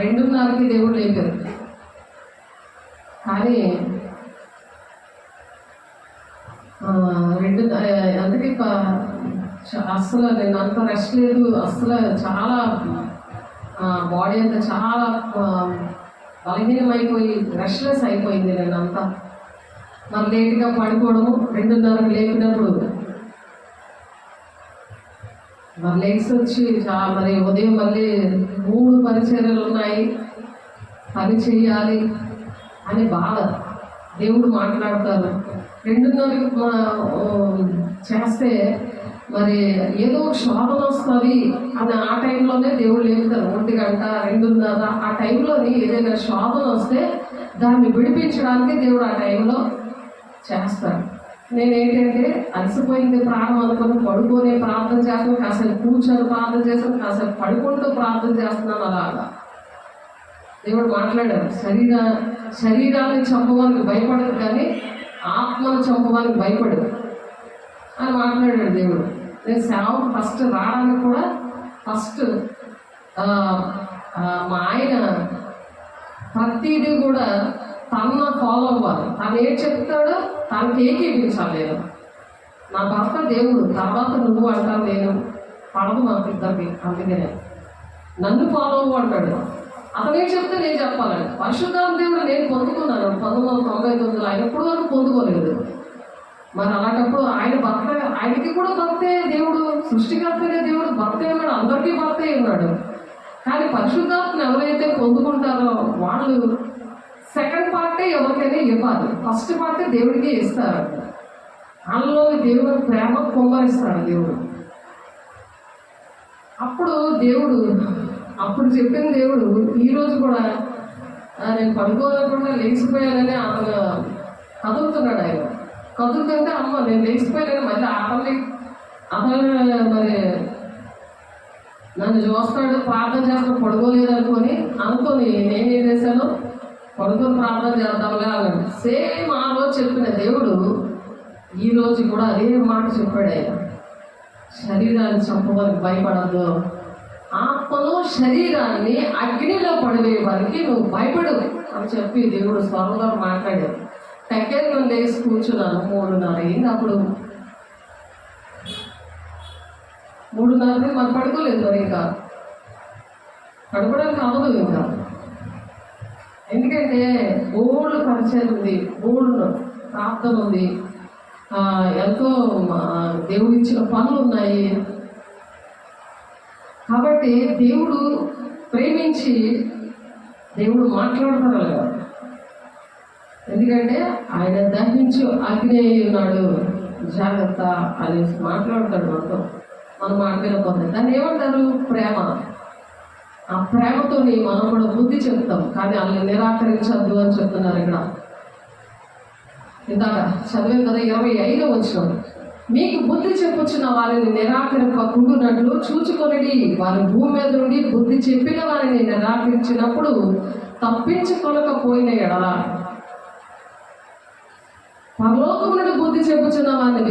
2:30కి దేవుడు లేపారు, కానీ అందుకే అస్సలు నేను అంత రెస్ట్ లేదు. అస్సలు చాలా బాడీ అంతా చాలా బలహీనమైపోయి రెస్ట్లెస్ అయిపోయింది. నేను అంతా మరి లేట్గా పడుకోవడము. 2:30కి లేపినప్పుడు మరి లేచి వచ్చి మరి ఉదయం మళ్ళీ 3 పరిచర్యలు ఉన్నాయి, పని చేయాలి అని బాధ. దేవుడు మాట్లాడతారు 2:30కి చేస్తే మరి ఏదో శోధన వస్తుంది అని ఆ టైంలోనే దేవుడు లేపుతారు. 1 గంట 2:30 ఆ టైంలోని ఏదైనా శోధన వస్తే దాన్ని విడిపించడానికి దేవుడు ఆ టైంలో చేస్తాడు. నేనేంటంటే అలసిపోయింది ప్రాణం అనుకుని పడుకొని ప్రార్థన చేస్తాను, కాసేపు కూర్చొని ప్రార్థన చేస్తాను, కాసేపు పడుకుంటూ ప్రార్థన చేస్తున్నాను. అలాగా దేవుడు మాట్లాడారు, శరీరాన్ని చంపడానికి భయపడదు కానీ ఆత్మను చంపడానికి భయపడదు అని మాట్లాడాడు దేవుడు. నేను సేవకు ఫస్ట్ రావడానికి కూడా మా ఆయన ప్రతిదీ కూడా తన ఫాలో అవ్వాలి. తను ఏం చెప్తాడో తనకి ఏకీపించాలి. నేను నా భర్త దేవుడు, తర్వాత నువ్వు అంటాను, నేను పడదు మాకు ఇద్దరికి. అందుకనే నన్ను ఫాలో అవ్వు అంటాడు. అతనే చెప్తే నేను చెప్పాలండి. పరిశుద్ధాత్మ దేవుడు నేను పొందుకున్నాను 1999. ఆయన ఎప్పుడు వరకు పొందుకోలేదు. మరి అలాంటప్పుడు ఆయనకి కూడా భర్తే దేవుడు, సృష్టికర్తనే దేవుడు, భర్తే ఉన్నాడు, అందరికీ భర్తే ఉన్నాడు. కానీ పరిశుద్ధాత్మను ఎవరైతే పొందుకుంటారో వాళ్ళు సెకండ్ పార్టే ఎవరికైనా ఇవ్వాలి, ఫస్ట్ పార్టే దేవుడికి ఇస్తారు. అందులో దేవుడు ప్రేమ కుమ్మరిస్తాడు దేవుడు. అప్పుడు చెప్పిన దేవుడు ఈరోజు కూడా నేను పడుకోలేకుండా లేచిపోయానని అతను కదులుతున్నాడు. ఆయన కదులుతుంటే అమ్మ నేను లేచిపోయానని మళ్ళీ అతను మరి నన్ను చూస్తాడు, ప్రార్థన చేస్తాడు, పడుకోలేదు అనుకొని నేనేం చేశాను, పడుకొని ప్రార్థన చేద్దాంలే అన్నాడు. సేమ్ ఆ రోజు చెప్పిన దేవుడు ఈరోజు కూడా అదే మాట చెప్పాడు. ఆయన శరీరాన్ని చంపడానికి భయపడద్దు, ఆత్మలో శరీరాన్ని అగ్నిలో పడివే వారికి నువ్వు భయపడు అని చెప్పి దేవుడు స్వరంలో మాట్లాడాడు. టెక్కేది నన్ను లేచి కూర్చున్నాను 3:30 అయింది. అప్పుడు 3:30 మరి పడుకోలేదు. మరి ఇంకా పడుకోవడానికి అవ్వదు. ఇంకా ఎందుకంటే బోల్డ్ పరిచయం ఉంది, బోల్డ్ ప్రార్థన ఉంది, ఎంతో దేవుడు ఇచ్చిన పనులు ఉన్నాయి. కాబట్టి దేవుడు ప్రేమించి దేవుడు మాట్లాడతారు కదా. ఎందుకంటే ఆయన దహించు అగ్ని ఉన్నాడు, జాగ్రత్త అనేసి మాట్లాడతాడు మనతో. మనం మాట్లాడకపోతే దాన్ని ఏమంటారు? ప్రేమ. ఆ ప్రేమతో మనం కూడా బుద్ధి చెప్తాం, కానీ వాళ్ళని నిరాకరించద్దు అని చెప్తున్నారు. ఇక్కడ ఇందాక చదివాం కదా 25వ వచనం, మీకు బుద్ధి చెప్పుచున్న వారిని నిరాకరింపకుండునట్లు చూచుకొనిడి. వారి భూమి మీద నుండి బుద్ధి చెప్పిన వారిని నిరాకరించినప్పుడు తప్పించుకొనకపోయిన ఎడల పరలోకము నుండి బుద్ధి చెప్పుచున్న వారిని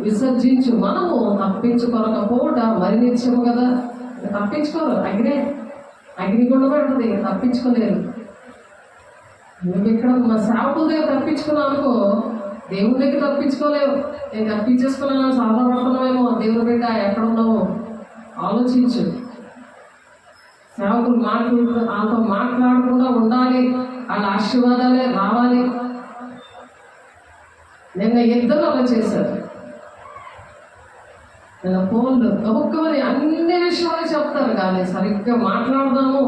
విసర్జించు. మనము తప్పించుకొనకపోవట మరి నిత్యము కదా. తప్పించుకోరు, అగ్ని గుండం పెడుతుంది, తప్పించుకోలేరు. నువ్వు ఇక్కడ మా సేవకుల దగ్గర తప్పించుకున్నావు అనుకో, దేవుని దగ్గర తప్పించుకోలేవు. నేను తప్పించేసుకున్నాను, సాధారణపడుతున్నామేమో. దేవుని బిడ్డ ఎక్కడున్నావో ఆలోచించు. సేవకులు వాళ్ళతో మాట్లాడకుండా ఉండాలి, వాళ్ళ ఆశీర్వాదాలే రావాలి. నిన్న ఇద్దరు అలా చేశారు. నిన్న ఫోన్లు గబుక్కమని అన్ని విషయాలు చెప్తారు, కానీ సరిగ్గా మాట్లాడదాము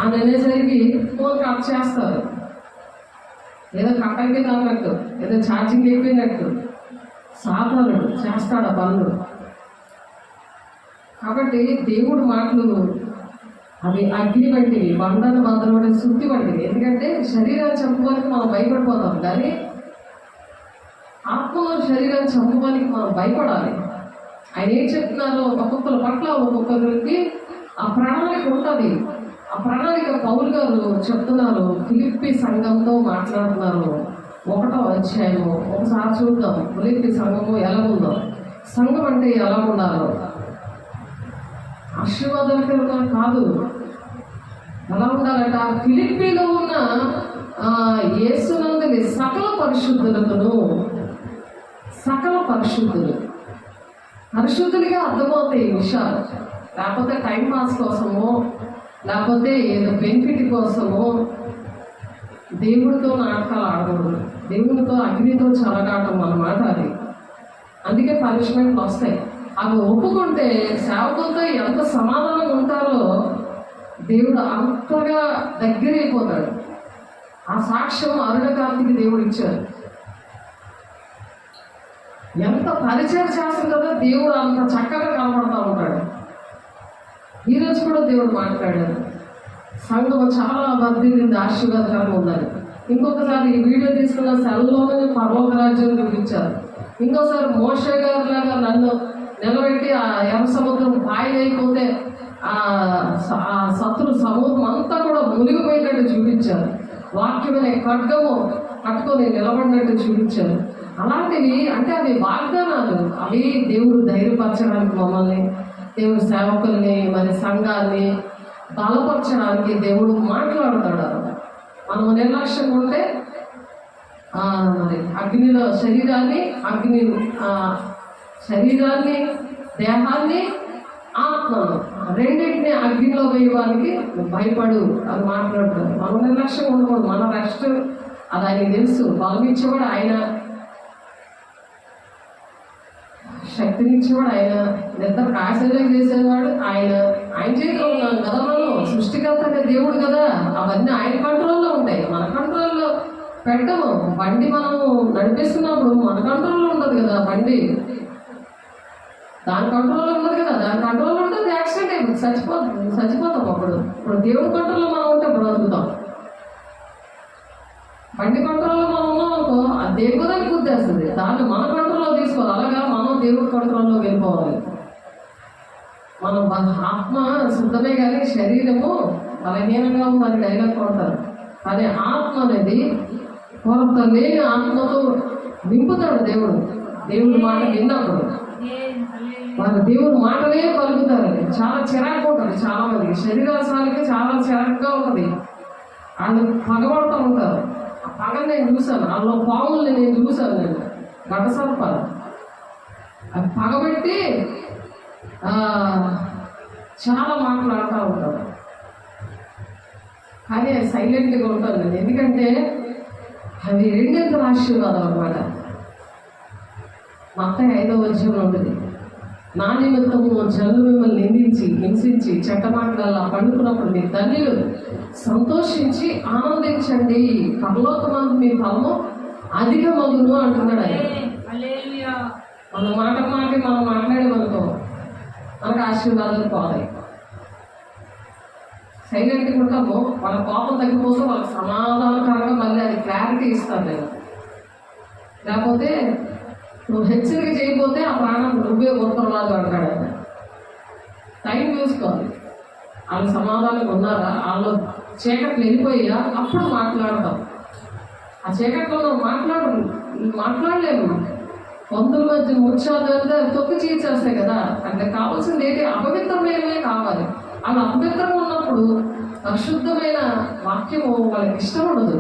అని అనేసరికి ఫోన్ కట్ చేస్తారు. ఏదో కట్టంకి అన్నట్టు, ఏదో ఛార్జింగ్ అయిపోయినట్టు సాధారణుడు చేస్తాడు ఆ పనులు. కాబట్టి దేవుడు మాటలు అవి అగ్ని వంటివి, బండను బద్దలపడే శుద్ధి వంటివి. ఎందుకంటే శరీరాన్ని చంపుకోనికి మనం భయపడిపోతాం, కానీ ఆత్మలో శరీరాన్ని చంపుకోనికి మనం భయపడాలి. ఆయన ఏం చెప్తున్నారో ఒక్కొక్కరి పట్ల ఒక్కొక్కరికి ఆ ప్రణాళిక ఉంటుంది. ఆ ప్రణాళిక పౌలు గారు చెప్తున్నారు, ఫిలిప్పీ సంఘంతో మాట్లాడుతున్నారు. 1వ అధ్యాయము ఒకసారి చూద్దాం. ఫిలిప్పీ సంఘము ఎలా ఉందో, సంఘం అంటే ఎలా ఉండాలో, ఆశీర్వాదాలు కాదు, ఎలా ఉండాలంట. ఫిలిప్పీలో ఉన్న యేసునందుని సకల పరిశుద్ధులకును, సకల పరిశుద్ధులుగా అర్థమవుతాయి ఈ విషయాలు. లేకపోతే టైం పాస్ కోసమో, లేకపోతే ఏదో బెనిఫిట్ కోసమో దేవుడితో నాటకాలు ఆడకూడదు. దేవుడితో అగ్నితో చెలగాటం అన్నమాట అది. అందుకే పనిష్మెంట్లు వస్తాయి. అవి ఒప్పుకుంటే సేవకులతో ఎంత సమాధానం ఉంటారో దేవుడు అంతగా దగ్గరైపోతాడు. ఆ సాక్ష్యం అరుణకాంతికి దేవుడు ఇచ్చారు. ఎంత పరిచయం చేస్తుందో దేవుడు అంత చక్కగా కనపడతా ఉంటాడు. ఈరోజు కూడా దేవుడు మాట్లాడారు, సంఘం చాలా వర్ధిల్లింది, ఆశీర్వాదకరంగా ఉందని. ఇంకొకసారి ఈ వీడియో తీసుకున్న సెల్లోనే పరలోక రాజ్యం చూపించారు. ఇంకోసారి మోషే గారు లాగా నన్ను నిలబెట్టి ఆ ఎర్ర సముద్రం పాయలైపోతే ఆ శత్రు సమూహం అంతా కూడా మునిగిపోయినట్టు చూపించారు. వాక్యమనే ఖడ్గము పట్టుకొని నిలబడినట్టు చూపించారు. అలాంటివి అంటే అవి వాగ్దానాలు. అవి దేవుడు ధైర్యపరచడానికి, మమ్మల్ని దేవుడు సేవకుల్ని మరి సంఘాన్ని బలపరచడానికి దేవుడు మాట్లాడతాడు. మనం నిర్లక్ష్యంగా ఉంటే మరి అగ్నిలో శరీరాన్ని దేహాన్ని ఆత్మను రెండింటిని అగ్నిలో వేయడానికి భయపడు అని మాట్లాడుతారు. మనం నిర్లక్ష్యంగా ఉండకూడదు. మన రెస్ట్ అది ఆయనకి తెలుసు. బలం ఇచ్చేవాడు ఆయన, శక్తినిచ్చేవాడు ఆయన, నిద్ర ఆశ్చర్యం చేసేవాడు ఆయన. ఆయన చేతిలో ఉన్నాం కదా మనం. సృష్టికర్త అంటే దేవుడు కదా. అవన్నీ ఆయన కంట్రోల్లో ఉంటాయి, మన కంట్రోల్లో పెట్టము. బండి మనము నడిపిస్తున్నప్పుడు మన కంట్రోల్లో ఉండదు కదా బండి. దాని కంట్రోల్లో ఉండదు కదా. దాని కంట్రోల్లో ఉంటుంది, యాక్సిడెంట్ అయిపోతుంది, చచ్చిపోతాం. ఇప్పుడు దేవుడి కంట్రోల్లో మనం ఉంటే బ్రతుకుతాం. బండి కంట్రోల్లో మనం ఉన్నాం అనుకో, అది దేవుడికి గుర్తేస్తుంది. దాన్ని మన కంట్రోల్లో తీసుకోవాలి. అలాగా మనం దేవుడి కంట్రోల్లో వెళ్ళిపోవాలి. మనం ఆత్మ శుద్ధమే కానీ శరీరము బలహీనంగా ఉందని డైలాగ్ కొడతారు. కానీ ఆత్మ అనేది కొరత లేని ఆత్మతో నింపుతాడు దేవుడు. దేవుడి మాట విన్నప్పుడు వాళ్ళు దేవుడి మాటలే పలుకుతారు. చాలా చిరాకు ఉంటుంది చాలా మందికి. శరీరాసానికి చాలా చిరాకుగా ఉంటుంది. వాళ్ళు పగబడుతూ ఉంటారు. ఆ పగని నేను చూశాను, అందులో పాముల్ని నేను చూశాను. నేను ఘటసర్పాలు అది పగబెట్టి చాలా మాట్లాడుతూ ఉంటారు. కానీ అది సైలెంట్గా ఉంటుంది. ఎందుకంటే అవి రెండింతల ఆశీర్వాదం అన్నమాట. మత్తయి 5వ అధ్యాయంలో ఉంటుంది, నా నిమిత్తము జనులు మిమ్మల్ని నిందించి హింసించి చెడ్డమాటలల్లా పండుకున్నప్పుడు మీ తల్లిలు సంతోషించి ఆనందించండి, పరలోకమందు మీ ఫలము అధికమగును అంటున్నాడు ఆయన. మన మాట మనం మాట్లాడేమనుకో మనకు ఆశీర్వాదాలు పోతాయి. సైలెంట్గా ఉంటాము, వాళ్ళ కోపం తగ్గిపోతే వాళ్ళకి సమాధానకరంగా మళ్ళీ అది క్లారిటీ ఇస్తాను నేను. లేకపోతే నువ్వు హెచ్చరిక చేయకపోతే ఆ ప్రాణం నువ్వే ఉత్తరవాదు అంటాడు ఆయన. టైం చూసుకోవాలి. వాళ్ళు సమాధానంగా ఉన్నారా, వాళ్ళు చీకట్లు వెళ్ళిపోయా అప్పుడు మాట్లాడతాం. ఆ చీకట్లో మనం మాట్లాడలేము. పందుల మధ్య ముత్యాలు తొక్కి చీల్చేస్తాయి కదా. అంటే కావాల్సింది ఏంటి? అపవిత్రమైనవే కావాలి. అలా అపవిత్రంగా ఉన్నప్పుడు పరిశుద్ధమైన వాక్యము వాళ్ళకి ఇష్టం ఉండదు.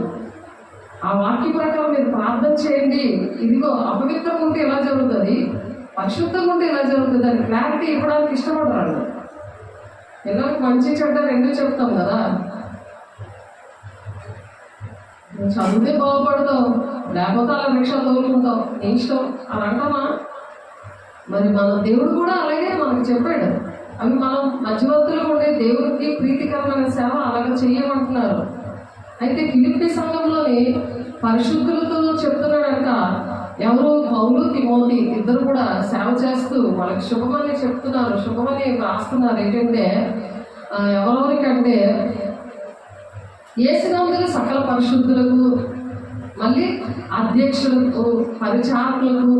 ఆ వాక్య ప్రకారం మీరు ప్రార్థన చేయండి. ఇదిగో అపవిత్రంగా ఉంటే ఎలా జరుగుతుంది, పరిశుద్ధంగా ఉంటే ఎలా జరుగుతుంది అని క్లారిటీ ఇవ్వడానికి ఇష్టపడరాడు. పిల్లలకు మంచి చెడ్డ రెండు చెప్తాం కదా. నువ్వు చదివితే బాగుపడతావు, లేకపోతే అలా రిక్షా తోలుకుంటావు, నీ ఇష్టం అని అంటామా? మరి మన దేవుడు కూడా అలాగే మనకు చెప్పాడు. అవి మనం మధ్యవర్తులు ఉండే దేవుడికి ప్రీతికరమైన సేవ అలాగ చేయమంటున్నారు. అయితే ఫిలిప్పీ సంఘంలోని పరిశుద్ధులతో చెప్తున్నాడంట. ఎవరు? పౌలు, తిమోతి ఇద్దరు కూడా సేవ చేస్తూ వాళ్ళకి శుభమని చెప్తున్నారు, శుభమని రాస్తున్నారు. ఏంటంటే ఎవరెవరికంటే యేసునందుకు సకల పరిశుద్ధులకు, మళ్ళీ అధ్యక్షులకు, పరిచారకులకు,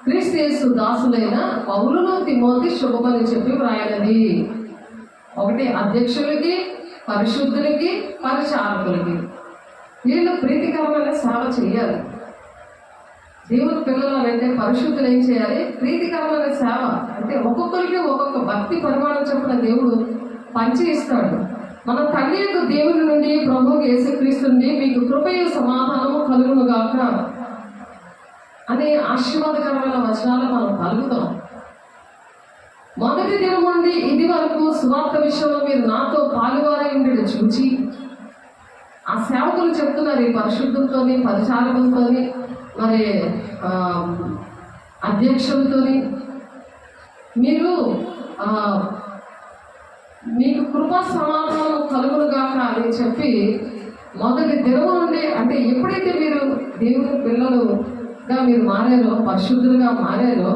క్రీస్తు యేసు దాసులైన పౌలును తిమోతి శుభమని చెప్పి వ్రాయనది. ఒకటి అధ్యక్షులకి, పరిశుద్ధులకి, పరిచారకులకి. వీళ్ళు ప్రీతికరమైన సేవ చేయాలి. దేవుని పిల్లలు అంటే పరిశుద్ధులు ఏం చేయాలి? ప్రీతికరమైన సేవ. అంటే ఒక్కొక్కరికి ఒక్కొక్క భక్తి పరిమాణం చొప్పున దేవుడు పంచి ఇస్తాడు. మన తండ్రి యొక్క దేవుని నుండి ప్రభువు యేసుక్రీస్తు నుండి మీకు కృపయు సమాధానము కలుగును గాక అనే ఆశీర్వాదకరమైన వచనాలు మనం పలుకుతాం. మొదటి దినం నుండి ఇది వరకు సువార్త విషయంలో మీరు నాతో పాలువారై ఉండేది చూచి, ఆ సేవకులు చెప్తున్నారు ఈ పరిశుద్ధులతోని, పరిచారకులతోని, మరి అధ్యక్షులతోని మీరు మీకు కృపా సమాధానం కలుగును గాక అని చెప్పి మొదటి దినము నుండి, అంటే ఎప్పుడైతే మీరు దేవుని పిల్లలుగా మీరు మారారో, పరిశుద్ధులుగా మారారో,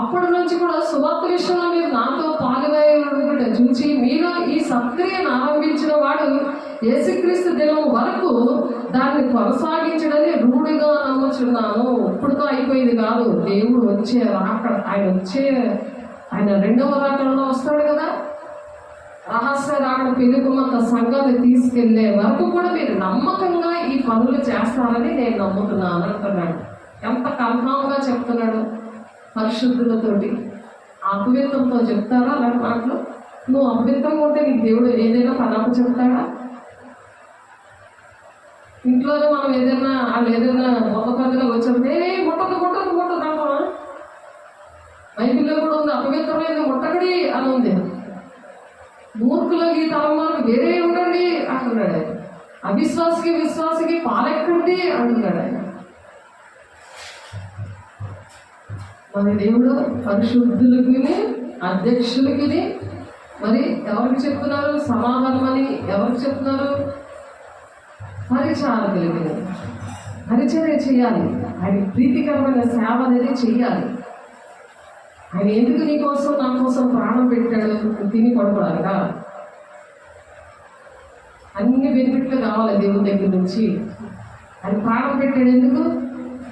అప్పటి నుంచి కూడా సువార్త విషయంలో మీరు నాతో పాలువారై చూచి, మీరు ఈ సత్క్రియను ఆరంభించిన వాడు యేసుక్రీస్తు దినం వరకు దాన్ని కొనసాగించడని రూఢిగా నమ్ముచున్నాను. ఇప్పుడుతో అయిపోయింది కాదు. దేవుడు వచ్చే ఆయన రెండవ రాకడలో వస్తాడు కదా, రహస్య రాకడ పిలుపుమంత సంఘాన్ని తీసుకెళ్లే వరకు కూడా మీరు నమ్మకంగా ఈ పనులు చేస్తారని నేను నమ్ముతున్నాను అంటున్నాడు. ఎంత కన్ఫామ్గా చెప్తున్నాడు. పరిశుద్ధులతోటి, అపవిత్రంతో చెప్తారా అలాంటి మాటలు? నువ్వు అపవిత్రంగా ఉంటే నీకు దేవుడు ఏదైనా పదార్థం చెప్తాడా? ఇంట్లోనే మనం ఏదైనా వాళ్ళు ఏదైనా మొక్క పద్ధతిలో వచ్చారు, నేనే ముట్టదు అంటావా? బైబిల్లో కూడా ఉంది, అపవిత్రమైన ముట్టకడి అని ఉంది. మూర్ఖులకి తలమాలకు వేరే ఉండండి అంటున్నాడు ఆయన. అవిశ్వాసికి విశ్వాసికి పాలెక్కండి అంటున్నాడు ఆయన. మరి దేవుడు పరిశుద్ధులకి, అధ్యక్షులకి, మరి ఎవరికి చెప్తున్నారు సమాధానం అని? ఎవరికి చెప్తున్నారు? పరిచారకులకి. పరిచర్య చేయాలి. ఆయన ప్రీతికరమైన సేవ అనేది చెయ్యాలి. ఆయన ఎందుకు నీ కోసం నా కోసం ప్రాణం పెట్టాడు? తిని పడుకోవడానికా? అన్ని బెనిఫిట్లు కావాలి దేవుని దగ్గర నుంచి. ఆయన ప్రాణం పెట్టాడు ఎందుకు?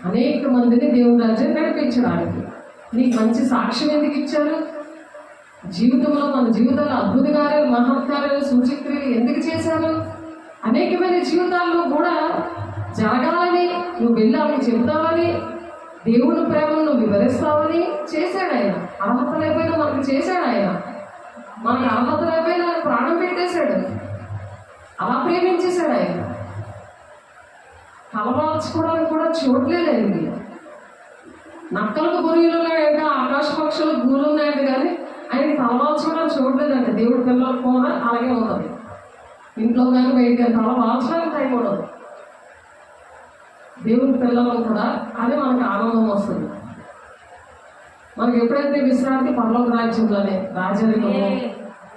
అనేక మందిని దేవుని రాజ్యం నడిపించడానికి. నీకు మంచి సాక్ష్యం ఎందుకు ఇచ్చారు? జీవితంలో మన జీవితాల్లో అద్భుత కార్యాలు, మహత్కార్యాలు, సూచక్రియలు ఎందుకు చేశారు? అనేకమైన జీవితాల్లో కూడా జరగాలని, నువ్వు వెళ్ళాలని చెప్తావని, దేవుని ప్రేమను నువ్వు వివరిస్తావని చేశాడు ఆయన. అర్హత లేకపోయినా మనకు చేశాడు ఆయన. మనకు అర్హత లేకపోయినా ప్రాణం పెట్టేశాడు. అలా ప్రేమించేశాడు ఆయన. తలవాల్చుకోవడానికి కూడా చోట్లేదు ఆయనకి. నక్కలకు గొర్రెలు ఉన్నాయంట, ఆకాశ పక్షులకు గూళ్ళు ఉన్నాయంట, కానీ ఆయనకి తలవాల్చుకోవడానికి చూడలేదండి. దేవుడి పిల్లలకు కూడా అలాగే ఉంటుంది. ఇంట్లో కానీ బయట తల వాల్చడానికి టైం ఉండదు. దేవుని పిల్లలకు కూడా అదే మనకు ఆనందం వస్తుంది. మనకి ఎప్పుడైతే విశ్రాంతి పరలోక రాజ్యంలోనే రాజరికము,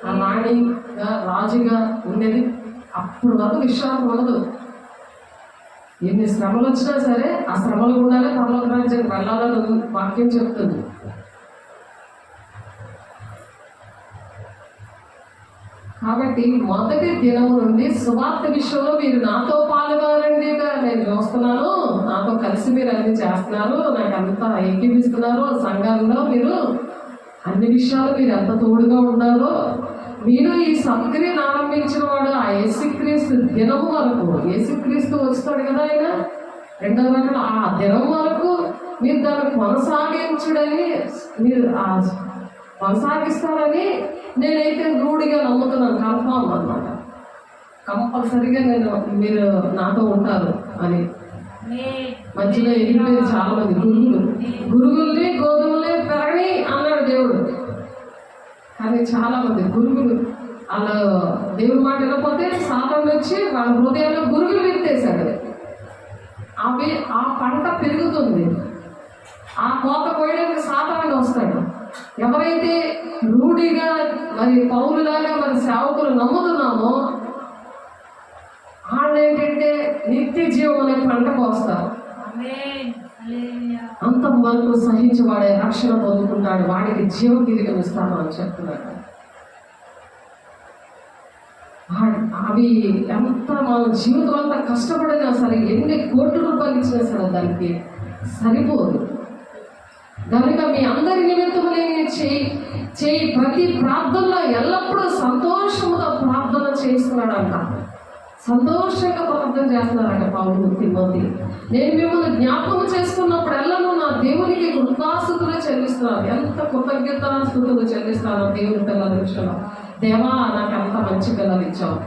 ఆ రాణిగా రాజుగా ఉండేది, అప్పుడు వరకు విశ్రాంతి ఉండదు. ఎన్ని శ్రమలు వచ్చినా సరే ఆ శ్రమలు కూడానే పరలోక రాజ్యానికి వెళ్ళాలని వాక్యం చెప్తుంది. కాబట్టి మొదటి దినము నుండి సువార్త విషయంలో మీరు నాతో పాల్గొనండిగా నేను చూస్తున్నాను. నాతో కలిసి మీరు అన్ని చేస్తున్నారు, నాకు అంతా ఏకీపిస్తున్నారు. సంఘంలో మీరు అన్ని విషయాలు మీరు ఎంత తోడుగా ఉన్నారో, మీరు ఈ సత్క్రియను ఆరంభించిన వాడు ఆ యేసుక్రీస్తు దినము వరకు, యేసుక్రీస్తు వస్తాడు కదా ఆయన రెండవ రకం, ఆ దినం వరకు మీరు దాన్ని కొనసాగించడని, మీరు కొనసాగిస్తారని నేనైతే రూఢిగా నమ్ముతున్నాను. కన్ఫామ్ అన్నమాట. కంపల్సరీగా మీరు నాతో ఉంటారు అని. మధ్యలో ఎగిరిపోయింది చాలా మంది గురుగుల్ని గోధుమలే పెరగని అన్నాడు దేవుడు. కానీ చాలా మంది గురుగులు అలా దేవుడి మాట వినకపోతే సాతాను వచ్చి వాళ్ళ హృదయాల్లో గురుగులు విత్తేశాడు. అవి ఆ పంట పెరుగుతుంది. ఆ కోత కోయడానికి సాతాను వస్తాడు. ఎవరైతే రూఢిగా మరి పౌరులాగా మరి సేవకులు నమ్ముతున్నామో వాళ్ళు ఏంటంటే నిత్య జీవం అనే పంటకు వస్తారు. అంత వరకు సహించేవాడే రక్షణ పొందుకుంటాడు, వాడికి జీవ కిరీటం ఇస్తాను అని చెప్తున్నాడు. అవి ఎంత మన జీవితం అంతా కష్టపడినా సరే, ఎన్ని కోట్ల రూపాయలు ఇచ్చినా సరే దానికి సరిపోదు. కనుక మీ అందరి నిమిత్తము నేను చేయి ప్రతి ప్రార్థనలో ఎల్లప్పుడూ సంతోషముగా ప్రార్థన చేస్తున్నాడంట. సంతోషంగా ప్రార్థన చేస్తున్నారంట పౌలు తిమోతి. నేను మిమ్మల్ని జ్ఞాపకం చేసుకున్నప్పుడు ఎల్లను నా దేవునికి కృతజ్ఞతాస్తుతులు చెల్లిస్తున్నాను. ఎంత కృతజ్ఞతాస్తుతులు చెల్లిస్తాను దేవుని పిల్లల విషయంలో. దేవా, నాకు ఎంత మంచి పిల్లలు ఇచ్చావు,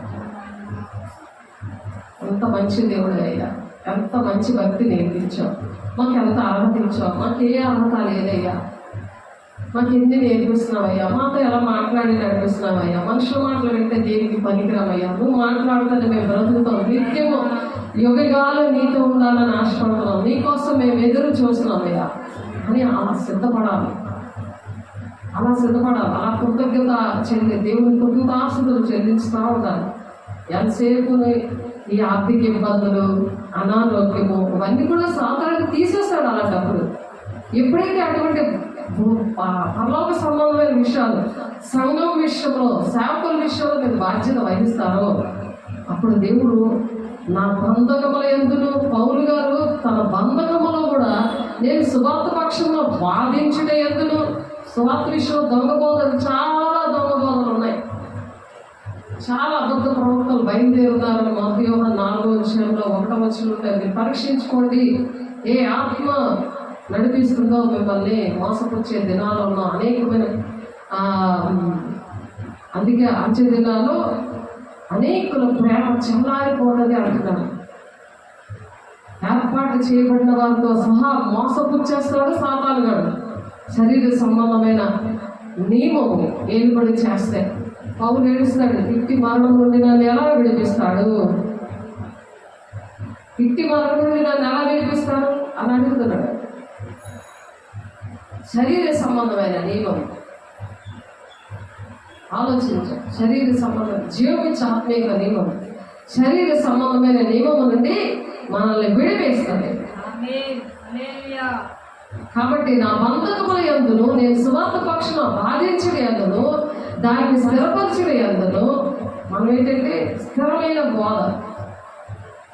ఎంత మంచి దేవుడు అయ్యా, ఎంత మంచి భక్తి నేర్పించావు, మాకు ఎంత అర్హత ఇచ్చావు, మాకు ఏ అర్హత లేదయ్యా, మాకు ఎన్ని నేర్పిస్తున్నావయ్యా, మాతో ఎలా మాట్లాడి నడిపిస్తున్నావయ్యా, మనుషుల మాటలు వింటే దేనికి పనికిరామయ్యా, నువ్వు మాట్లాడుతుంది మేము బ్రతుకుతాం, నిత్యము యుగగాలు నీతో ఉండాలని ఆశపడుతున్నాం, నీకోసం మేము ఎదురు చూస్తున్నామయ్యా అని అలా సిద్ధపడాలి. అలా కృతజ్ఞత దేవుని కృతజ్ఞతాస్తుతులు చెల్లిస్తూ ఉండాలి. ఎంతసేపు ఈ ఆర్థిక ఇబ్బందులు, అనారోగ్యము ఇవన్నీ కూడా సాధారణంగా తీసేస్తాడు. అలాంటప్పుడు ఎప్పుడైతే అటువంటి పరలోక సంబంధమైన విషయాలు, సంఘం విషయంలో, సేవకుల విషయంలో మీరు బాధ్యత వహిస్తారో అప్పుడు దేవుడు నా బంధకముల యందును, పౌలు గారు తన బంధకములో కూడా నేను సువార్త పక్షంలో వాదించుట యందును, సువార్త విషయంలో దొంగ బోధలు, చాలా దొంగ బోధలు ఉన్నాయి, చాలా అబద్ధ ప్రవక్తలు బయలుదేరుతారని మొదటి యోహాను 4:1 మీరు పరీక్షించుకోండి. ఏ ఆత్మ నడిపిస్తుందో మిమ్మల్ని మోసపుచ్చే దినాలలో అనేకమైన అందుకే అంచె దినాల్లో అనేకుల ప్రేమ చల్లారిపోతుంది అంటున్నాను. ఏర్పాటు చేయబడిన వారితో సహా మోసపుచ్చేస్తాడు సాతాను గాడు. శరీర సంబంధమైన నియమము ఏలుబడి చేస్తే పౌలు ఏడుస్తాడు, ఇట్టి మరణం నుండి నన్ను ఎలా విడిపిస్తాడు, ఇట్టి మరణం నుండి నన్ను ఎలా విడిపిస్తాడు అని అడుగుతున్నాడు. శరీర సంబంధమైన నియమం ఆలోచించు. శరీర సంబంధం జీవించే ఆత్మీయ నియమం, శరీర సంబంధమైన నియమం నుండి మనల్ని విడివేస్తుంది. కాబట్టి నా బంధకముల యందును, నేను సువార్త పక్షమున బాధించడం యందును, దాన్ని స్థిరపరచడం యందును మనం ఏంటంటే స్థిరమైన బోధ.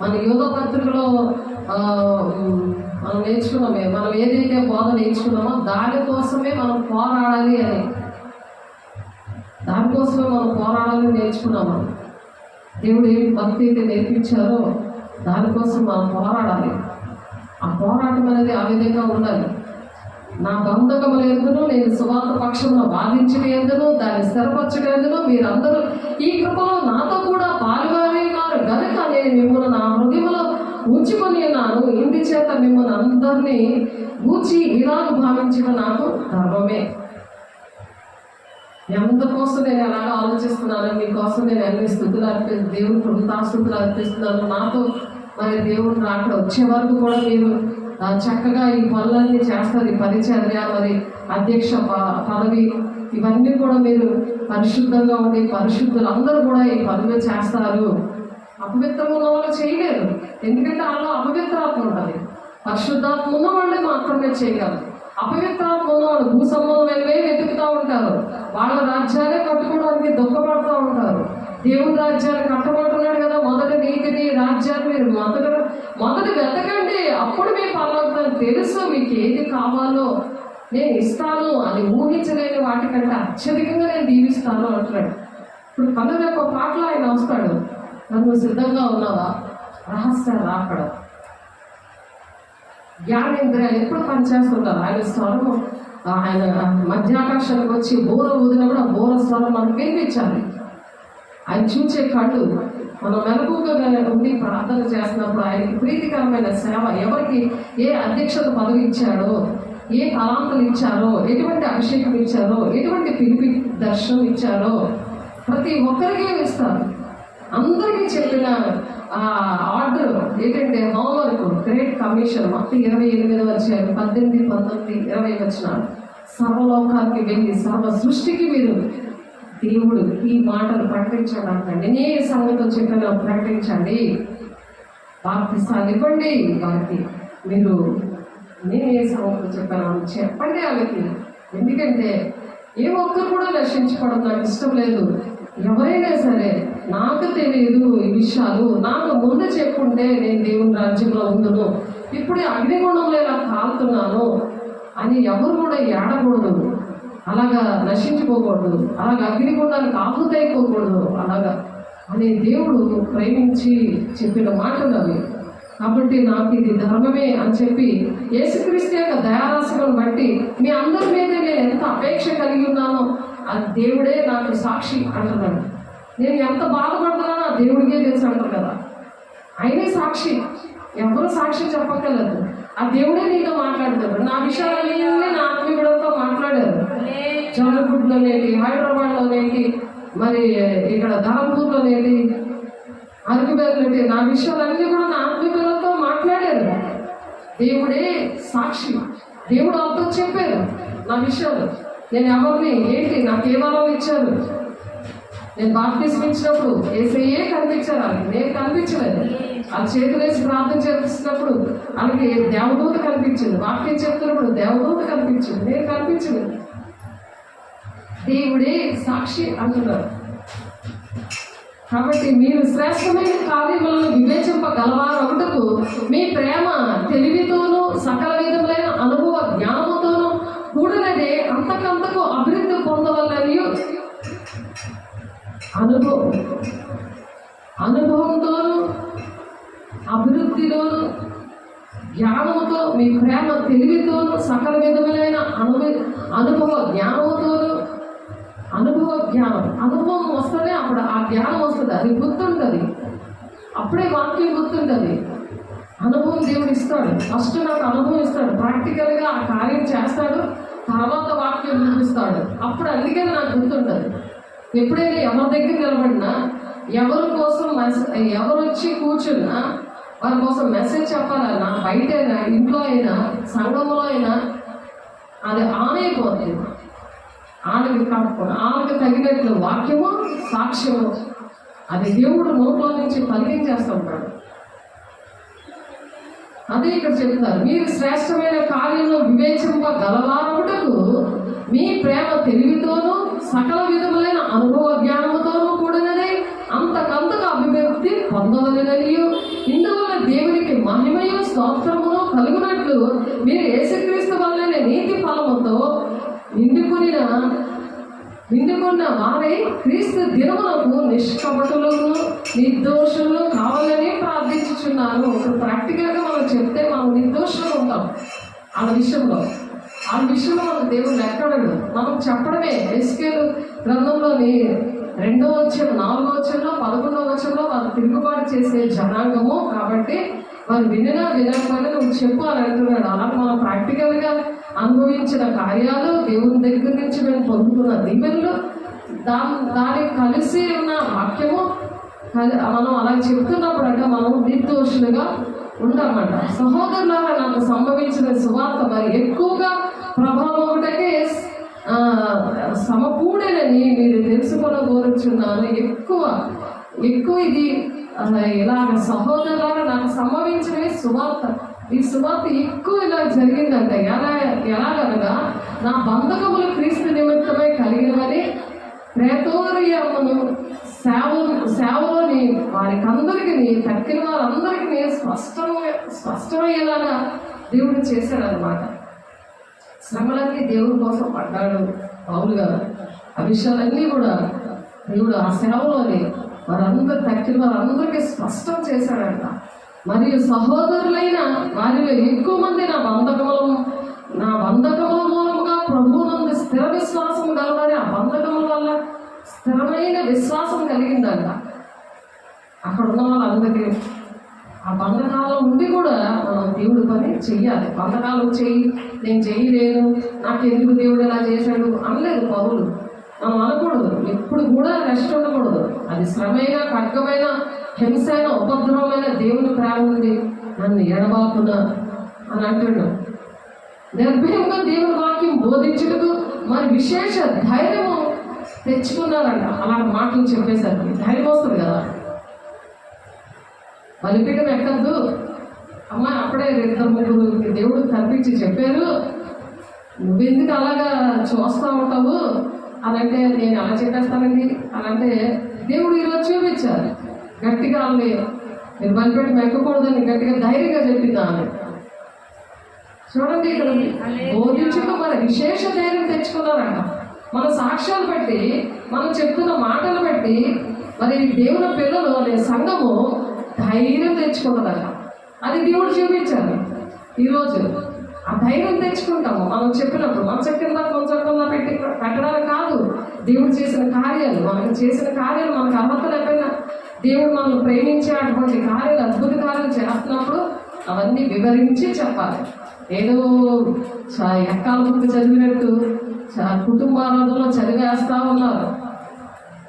మన యోగ పత్రికలో మనం నేర్చుకున్నామే, మనం ఏదైతే బోధ నేర్చుకున్నామో దానికోసమే మనం పోరాడాలి అని, దానికోసమే మనం పోరాడాలని నేర్చుకున్నాము. దేవుడు ఏమి భక్తి అయితే నేర్పించారో దానికోసం మనం పోరాడాలి. ఆ పోరాటం అనేది ఆ విధంగా ఉండాలి. నా బంధకముల యందును, నేను సువార్త పక్షంలో వాదించడం యందును, దాన్ని స్థిరపరచడం యందును మీరందరూ ఈ కృపలో నాతో కూడా పాలువారి ఉన్నారు కనుక నేను మిమ్మల్ని నా హృదయంలో ఉంచుకొని ఉన్నాను. ఇంటి చేత మిమ్మల్ని అందరినీ గూర్చి ఇలాగ భావించడం నాకు గర్వమే. ఎంతకోసం నేను ఎలాగ ఆలోచిస్తున్నాను, మీకోసం నేను అన్ని స్థుతులు దేవుని కృతజ్ఞతాస్తుతులు అర్పిస్తున్నాను. నాతో మరి దేవుడు అక్కడ వచ్చే వరకు కూడా మీరు చక్కగా ఈ పనులన్నీ చేస్తారు. ఈ పరిచర్య, మరి అధ్యక్ష పదవి, ఇవన్నీ కూడా మీరు పరిశుద్ధంగా ఉండి పరిశుద్ధులు అందరూ కూడా ఈ పనులు చేస్తారు. అపవిత్రం ఉన్న వాళ్ళు చేయలేరు, ఎందుకంటే వాళ్ళు అపవిత్రాత్మ ఉంటుంది. పరిశుద్ధాత్మ ఉన్న వాళ్ళే మాత్రమే చేయగలరు. అపవిత్రాత్మ ఉన్న వాళ్ళు భూ సంబంధమైనవే వెతుకుతూ ఉంటారు, వాళ్ళ రాజ్యాలే కట్టుకోవడానికి దుఃఖపడుతూ ఉంటారు. దేవుని రాజ్యాన్ని కట్టబడుతున్నాడు కదా, మొదటి నీతిని రాజ్యాన్ని మీరు మొదటి వెతకండి, అప్పుడు మీ పరలోకం తెలుసు, మీకు ఏది కావాలో నేను ఇస్తాను అని ఊహించలేని వాటికంటే అత్యధికంగా నేను దీవిస్తాను అంటున్నాడు. ఇప్పుడు కన్నుల యొక్క పాటలో ఆయన వస్తాడు, నన్ను సిద్ధంగా ఉన్నావా, రహస్య రాకడ. జ్ఞానేంద్రియాలు ఎప్పుడు పనిచేస్తుంటారు. ఆయన స్వరము, ఆయన మధ్యాకాశానికి వచ్చి బోర ఊదినప్పుడు ఆ బోర స్వరం మనకు వినిపించాలి. ఆయన చూచే కళ్ళు మనం మెలకుగా ఉండి ప్రార్థన చేస్తున్నప్పుడు ఆయనకి ప్రీతికరమైన సేవ, ఎవరికి ఏ అధ్యక్షత పదవి ఇచ్చాడో, ఏ తలాంతులు ఇచ్చారో, ఎటువంటి అభిషేకం ఇచ్చారో, ఎటువంటి పిలిపి దర్శనం ఇచ్చారో ప్రతి ఒక్కరికి ఇస్తారు. అందరికీ చెప్పిన ఆర్డర్ ఏంటంటే హోంవర్క్, గ్రేట్ కమిషన్ మొత్తం 28 వచ్చారు, 18, 19, 20 వచ్చినారు. సర్వలోకానికి వెళ్ళి సర్వ సృష్టికి మీరు దేవుడు ఈ మాటలు ప్రకటించండి అంటండి. నేనే సంగతితో చెప్పిన ప్రకటించండి, బాప్తిసాలు ఇవ్వండి వారికి, మీరు నేనే సంగతితో చెప్పాను చెప్పండి వాళ్ళకి. ఎందుకంటే ఏ ఒక్కరు కూడా నశించుకోవడం నాకు ఇష్టం లేదు. ఎవరైనా సరే నాకు తెలియదు ఈ విషయాలు, నాకు ముందు చెప్పుంటే నేను దేవుని రాజ్యంలో ఉండును, ఇప్పుడు అగ్నిగుండంలో ఇలా కాలుతున్నాను అని ఎవరు కూడా ఏడకూడదు, అలాగా నశించుకోకూడదు, అలాగ అగ్నిగుండానికి ఆహుతైపోకూడదు అలాగా అని దేవుడు ప్రేమించి చెప్పిన మాటలు అవి. కాబట్టి నాకు ఇది ధర్మమే అని చెప్పి యేసుక్రీస్తు యొక్క దయారాశులను బట్టి మీ అందరి మీద నేను ఎంత అపేక్ష కలిగి ఉన్నానో అది దేవుడే నాకు సాక్షి అంటున్నాడు. నేను ఎంత బాధపడుతున్నానో ఆ దేవుడికే తెలుసు అంటారు కదా, ఆయనే సాక్షి, ఎవరు సాక్షి చెప్పక్కర్లేదు, ఆ దేవుడే నీతో మాట్లాడుతాడు. నా విషయాలన్నీ నా ఆత్మీయులతో మాట్లాడారు. జమ్మగుడ్లోనేటి, హైదరాబాద్లోనేటి, మరి ఇక్కడ ధరంపూర్లోనేటి, అరకుబేరులోనేటి, నా విషయాలన్నీ కూడా నా ఆత్మీయులతో మాట్లాడారు. దేవుడే సాక్షి, దేవుడు వాళ్ళతో చెప్పారు నా విషయాలు. నేను ఎవరిని ఏంటి నాకు ఏ వరం ఇచ్చారు, నేను బాప్టిజం ఇచ్చినప్పుడు యేసయ్యే కనిపించారు వాళ్ళకి, నేను కనిపించలేదు. ఆ చేతులు వేసి ప్రార్థన చేస్తున్నప్పుడు వాళ్ళకి దేవదూత కనిపించింది, వాక్యం చెప్తున్నప్పుడు దేవదూత కనిపించింది, నేను కనిపించలేదు. దేవుడే సాక్షి అంటున్నారు. కాబట్టి మీరు శ్రేష్టమైన కార్యములను వివేచింపగలవారొకటకు మీ ప్రేమ తెలివితోనూ సకల విధములైన అనుభవ జ్ఞానముతోనూ కూడినదే అంతకంతకు అభివృద్ధి పొందవలని అనుభవంతోనూ అభివృద్ధిలోను జ్ఞానముతో మీ ప్రేమ తెలివితోనూ సకల విధములైన అనుభవ జ్ఞానముతోనూ. అనుభవం వస్తేనే అప్పుడు ఆ జ్ఞానం వస్తుంది, అది గుర్తుంటుంది, అప్పుడే వాక్యం గుర్తుంటుంది. అనుభవం దేవుడు ఇస్తాడు, ఫస్ట్ నాకు అనుభవం ఇస్తాడు, ప్రాక్టికల్గా ఆ కార్యం చేస్తాడు, తర్వాత వాక్యం చూపిస్తాడు, అప్పుడు అందుకని నాకు గుర్తుంటుంది. ఎప్పుడైనా ఎవరి దగ్గర నిలబడినా, ఎవరి కోసం ఎవరు వచ్చి కూర్చున్నా వారి కోసం మెసేజ్ చెప్పాలన్నా, బయట అయినా ఇంట్లో అయినా సంఘంలో అయినా అది ఆన్ అయిపోతుంది. ఆమెకు తగినట్లు వాక్యము సాక్ష్యము అది దేవుడు నోట్లో నుంచి పలికించేస్తూ ఉంటాడు. అదే ఇక్కడ చెప్తారు, మీరు శ్రేష్టమైన కార్యంలో వివేచింపగలవారొకటకు మీ ప్రేమ తెలివితోనూ సకల విధములైన అనుభవ జ్ఞానముతోనూ కూడినదే అంతకంతగా అభివృద్ధి పొందవలెననియు, ఇందువల్ల దేవునికి మహిమయు స్తోత్రమును కలుగునట్లు మీరు యేసుక్రీస్తు వల్లనే నీతి ఫలముతో నిండుకున్న వారై క్రీస్తు దినములకు నిష్కపటులను నిర్దోషులు కావాలని ప్రార్థించుచున్నాను. ఇప్పుడు ప్రాక్టికల్గా మనం చెప్తే మనం నిర్దోషులు ఉంటాం. ఆ విషయంలో మనం దేవుడు ఎక్కడడు, మనం చెప్పడమే. ఎస్కేలు గ్రంథంలోని 2వ అధ్యాయం 4వ వచనంలో 11వ వచనంలో వారు తిరుగుబాటు చేసే జనాంగము కాబట్టి వారు వినకపోయినా నువ్వు చెప్పు అని అంటున్నాడు. అలా మనం ప్రాక్టికల్గా అనుభవించిన కార్యాలు, దేవుని దగ్గర నుంచి మేము పొందుతున్న దీవెనలు, దానికి కలిసి ఉన్న వాక్యము మనం అలా చెప్తున్నప్పుడు అంటే మనం నిర్దోషులుగా ఉండమాట. సహోదరులారా, నాకు సంభవించిన సువార్త మరి ఎక్కువగా ప్రభావం ఒకటే సమకూడేనని మీరు తెలుసుకొని కోరుచున్నాను. ఎక్కువ ఇది ఇలాగ సహోదరులారా నాకు సంభవించినవి సువార్త. ఈ సువార్త ఎక్కువ ఇలా జరిగిందంట. ఎలాగనగా నా బంధకములు క్రీస్తు నిమిత్తమై కలిగినవని ప్రేతోరియమును సేవలోని వారికి అందరికీ తక్కిన వారందరికీ స్పష్టమయ్యేలాగా దేవుడు చేశాడనమాట. శ్రమలన్నీ దేవుడి కోసం పడ్డాడు పౌలు గారు. ఆ విషయాలన్నీ కూడా దేవుడు ఆ సేవలోని వారందరూ తక్కిన వారందరికీ స్పష్టం చేశాడంట. మరియు సహోదరులైన వారిలో ఎక్కువ మంది నా బంధకముల మూలముగా ప్రభువునందు స్థిర విశ్వాసం కలవారి ఆ బంధకముల వల్ల స్థిరమైన విశ్వాసం కలిగిందంట. అక్కడ ఉన్న వాళ్ళందరికీ ఆ బంధకాలం ఉండి కూడా మనం దేవుడి పని చెయ్యాలి. బంధకాలం నేను చెయ్యలేను, నాకు ఎందుకు దేవుడు ఎలా చేశాడు అనలేదు పౌలు. మనం అనకూడదు, ఎప్పుడు కూడా రెస్ట్ ఉండకూడదు. అది శ్రమైన, ఖడ్గమైన, హింసైన, ఉపద్రవమైన దేవుని ప్రేమ ఉంది, నన్ను ఎడబాపునా అని అంటున్నాడు. నిర్భయంగా దేవుని వాక్యం బోధించుటకు మరి విశేష ధైర్యము తెచ్చుకున్నారంట. అలాంటి మాటలు చెప్పేసరికి ధైర్యం వస్తుంది కదా. బలిపీఠం ఎక్కద్దు అమ్మాయి, అప్పుడే 2-3 దేవుడు కనిపించి చెప్పారు, నువ్వెందుకు అలాగా చూస్తూ ఉంటావు అని అంటే నేను ఎలా చెప్పేస్తానండి అని అంటే దేవుడు ఈరోజు చూపించారు గట్టిగా వాళ్ళని మీరు బలిపెట్టి మెక్కకూడదని గట్టిగా ధైర్యంగా చెప్పిందా అని. చూడండి ఇక్కడ బోధించుకు మన విశేష ధైర్యం తెచ్చుకున్నారట. మన సాక్ష్యాలు బట్టి మనం చెప్తున్న మాటలు బట్టి మరి దేవుని పిల్లలు అనే సంఘము ధైర్యం తెచ్చుకుంటుందట. అది దేవుడు చూపించారు. ఈరోజు ఆ ధైర్యం తెచ్చుకుంటాము మనం చెప్పినప్పుడు మనసు కింద కొంచెం పెట్టడానికి కాదు. దేవుడు చేసిన కార్యాలు మనకు చేసిన కార్యాలు మనకు అర్హత లేకపోయినా దేవుడు మనల్ని ప్రేమించే అటువంటి కార్యాలు అద్భుత కార్యాలు చేస్తున్నప్పుడు అవన్నీ వివరించి చెప్పాలి. ఏదో ఎక్కాల బుక్ చదివినట్టు కుటుంబాలలో చదివేస్తా ఉన్నారు.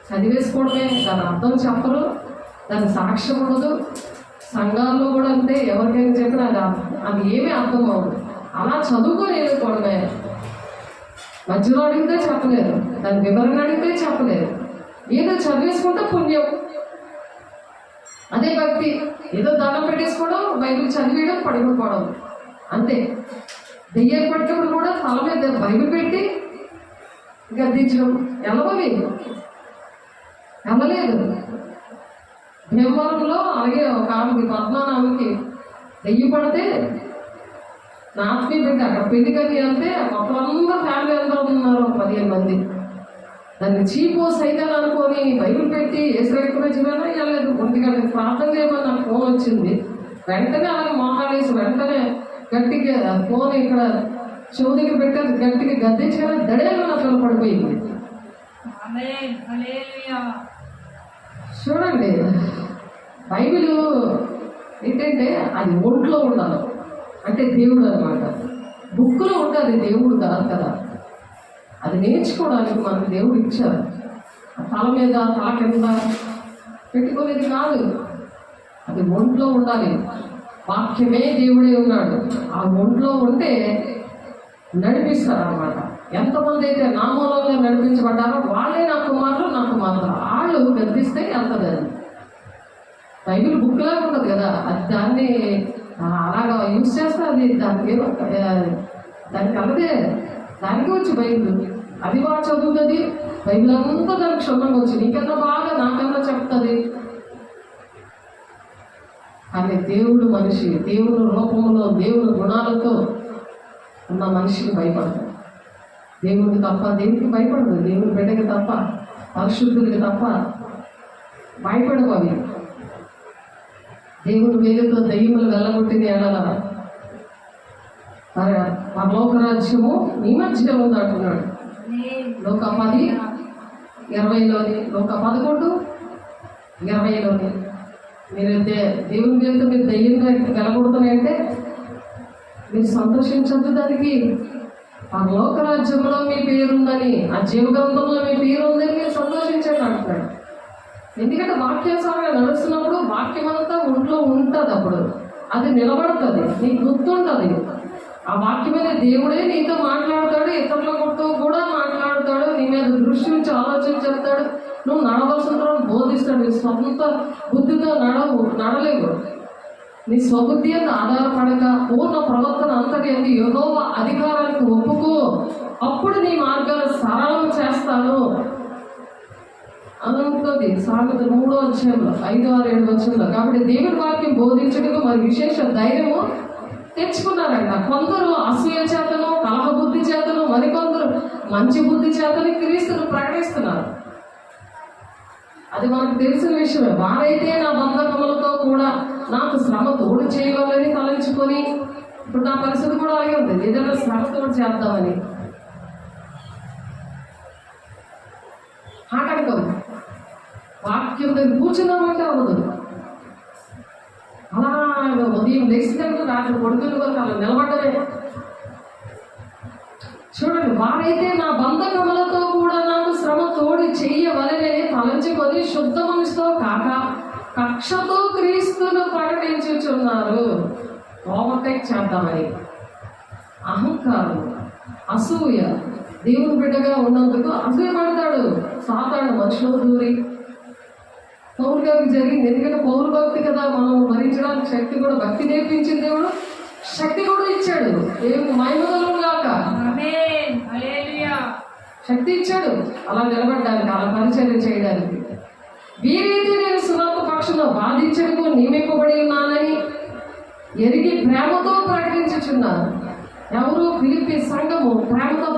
చదివేసుకోవడమే, దాని అర్థం చెప్పరు, దాని సాక్ష్యం ఉండదు. సంఘాల్లో కూడా అంతే, ఎవరికైనా చెప్పినా అది ఏమీ అర్థం అవ్వదు. అలా చదువుకొని వెళ్ళిపోవడమే. మధ్యలో అడిగితే చెప్పలేరు, దాని వివరణ అడిగితే చెప్పలేరు. ఏదో చదివేసుకుంటే పుణ్యం, అదే భక్తి. ఏదో దండం పెట్టేసుకోవడం, బైబిల్ చదివేయడం, పడుకోవడం అంతే. దెయ్యాలు పట్టినప్పుడు కూడా తల మీద బైబిల్ పెట్టి గద్దించడం వెళ్ళవవి వెళ్ళలేదు. భీమవరంలో అలాగే ఒక ఆమెకి పద్మానామకి దెయ్యి పడితే నా ఆత్మీయ బిడ్డ అక్కడ పెళ్లి కది అంటే మొత్తం అందరూ ఫ్యామిలీ అందరూ ఉన్నారు, 15 మంది. దాన్ని చీపో సైతాన్ అనుకొని బైబిల్ పెట్టి ఏసుకునే జీవన వెళ్ళలేదు. 1 గంటకి ప్రార్థన చేయమని నాకు ఫోన్ వచ్చింది. వెంటనే అలాగే మోహాలేసి వెంటనే గట్టిగా ఫోన్ ఇక్కడ చెవు దగ్గర పెట్టారు, గట్టిగా గద్దించగా దడేలో నా పిల్ల పడిపోయింది. చూడండి, బైబిల్ ఏంటంటే అది ఒంట్లో ఉండాలి, అంటే దేవుడు అనమాట. బుక్లో ఉంటుంది, దేవుడు కాదు కదా. అది నేర్చుకోవడానికి మనకు దేవుడు ఇచ్చారు. తల మీద తల కింద పెట్టుకునేది కాదు, అది ఒంట్లో ఉండాలి. వాక్యమే దేవుడే ఉన్నాడు. ఆ ఒంట్లో ఉంటే నడిపిస్తారు అన్నమాట. ఎంతమంది అయితే నా మూలంలో నడిపించబడ్డారో వాళ్ళే నా కుమారులు, నా కుమారులు. వాళ్ళు గద్దిస్తే వెళ్తుంది. అది బైబిల్ బుక్ లాగా ఉంటుంది కదా, అది దాన్ని అలాగా యూజ్ చేస్తే అది దానికి అల్లదే దానికి వచ్చి బైబిల్ అది బాగా చదువుతుంది. బైబిల్ అంతా దానికి క్షుణ్ణంగా వచ్చి నీకన్నా బాగా నాకన్నా చెప్తుంది. కానీ దేవుడు మనిషి, దేవుని రూపంలో దేవుని గుణాలతో ఉన్న మనిషికి భయపడదు. దేవుడికి తప్ప దేనికి భయపడదు. దేవుని బిడ్డకి తప్ప, పరిశుద్ధుడికి తప్ప భయపడవు. అవి దేవుని వేలుతో దయ్యములు వెళ్ళగొట్టిన ఎడల పరలోక రాజ్యము నీ మధ్యలో ఉంది అంటున్నాడు. లోక 10:20లోని, లోక 11:20లోని మీరు దేవుని వేలుతో మీరు దయ్యంగా వెళ్ళగొడుతున్నాయంటే మీరు సంతోషించద్దు. దానికి పరలోక రాజ్యంలో మీ పేరుందని, ఆ జీవగ్రంథంలో మీ పేరు ఉందని మీరు సంతోషించండి అంటున్నాడు. ఎందుకంటే వాక్యానుసారంగా నడుస్తున్నప్పుడు వాక్యం అంతా ఒంట్లో ఉంటుంది. అప్పుడు అది నిలబడుతుంది, నీకు గుర్తుంటుంది. ఆ వాక్యమైన దేవుడే నీతో మాట్లాడతాడు, ఇతరులతో కూడా మాట్లాడతాడు, నీ మీద దృష్టి నుంచి ఆలోచన చెప్తాడు. నువ్వు నడవలసిన బోధిస్తాడు. నీ సొంత బుద్ధితో నడలేవు. నీ స్వబుద్ధి అని ఆధారపడక పూర్ణ ప్రవర్తన అంతటి అని యెహోవా అధికారానికి ఒప్పుకో, అప్పుడు నీ మార్గాలు సరళం చేస్తాను అని ఉంటుంది. సామెత 3వ అధ్యాయంలో 5, 6, 7 వచనంలో. కాబట్టి దేవుడి వాక్యం బోధించడానికి మరి విశేష ధైర్యము తెచ్చుకున్నారంట. కొందరు అసూయ చేతను, కలహ బుద్ధి చేతను, మరికొందరు మంచి బుద్ధి చేతను క్రీస్తును ప్రకటిస్తున్నారు. అది మనకు తెలిసిన విషయమే. వారైతే నా బంధకములతో కూడా నాకు శ్రమ తోడు చేయగలని తలంచుకొని, ఇప్పుడు నా పరిస్థితి కూడా అలాగే ఉంది, ఏదైనా శ్రమ తోడు చేద్దామని ఆటంకం. వాక్యం దగ్గర కూర్చున్నామంటే అవ్వదు. అలాగా ఉదయం లేచినట్టు రాత్రి పడుకునే వరకు అలా నిలబడ్డమే. చూడండి, వారైతే నా బంధకములతో కూడా నాకు శ్రమ తోడు చెయ్యవలనే తలంచుకొని శుద్ధ మనసుతో కాక కక్షతో క్రీస్తును ప్రకటించుచున్నారు. ఓవర్టేక్ చేద్దామని అహంకారం, అసూయ. దేవుని బిడ్డగా ఉన్నందుకు అసూయ పడతాడు సాతాను మనుషులు దూరి. పౌరు గారికి జరిగింది. ఎందుకంటే పౌరు భక్తి కదా, మనం భరించడానికి శక్తి కూడా, భక్తి నేర్పించింది దేవుడు, శక్తి కూడా ఇచ్చాడు. దేవుడు మహిమగలుగాక. శక్తి ఇచ్చాడు అలా నిలబడడానికి, అలా పరిచర్య చేయడానికి. వీరైతే నేను సువార్త పక్షంలో బాధించడకు నియమింపబడి ఉన్నానని ఎరిగి ప్రేమతో ప్రకటించుచున్నాను. ఎవరు? ఫిలిప్పీ సంఘము ప్రేమతో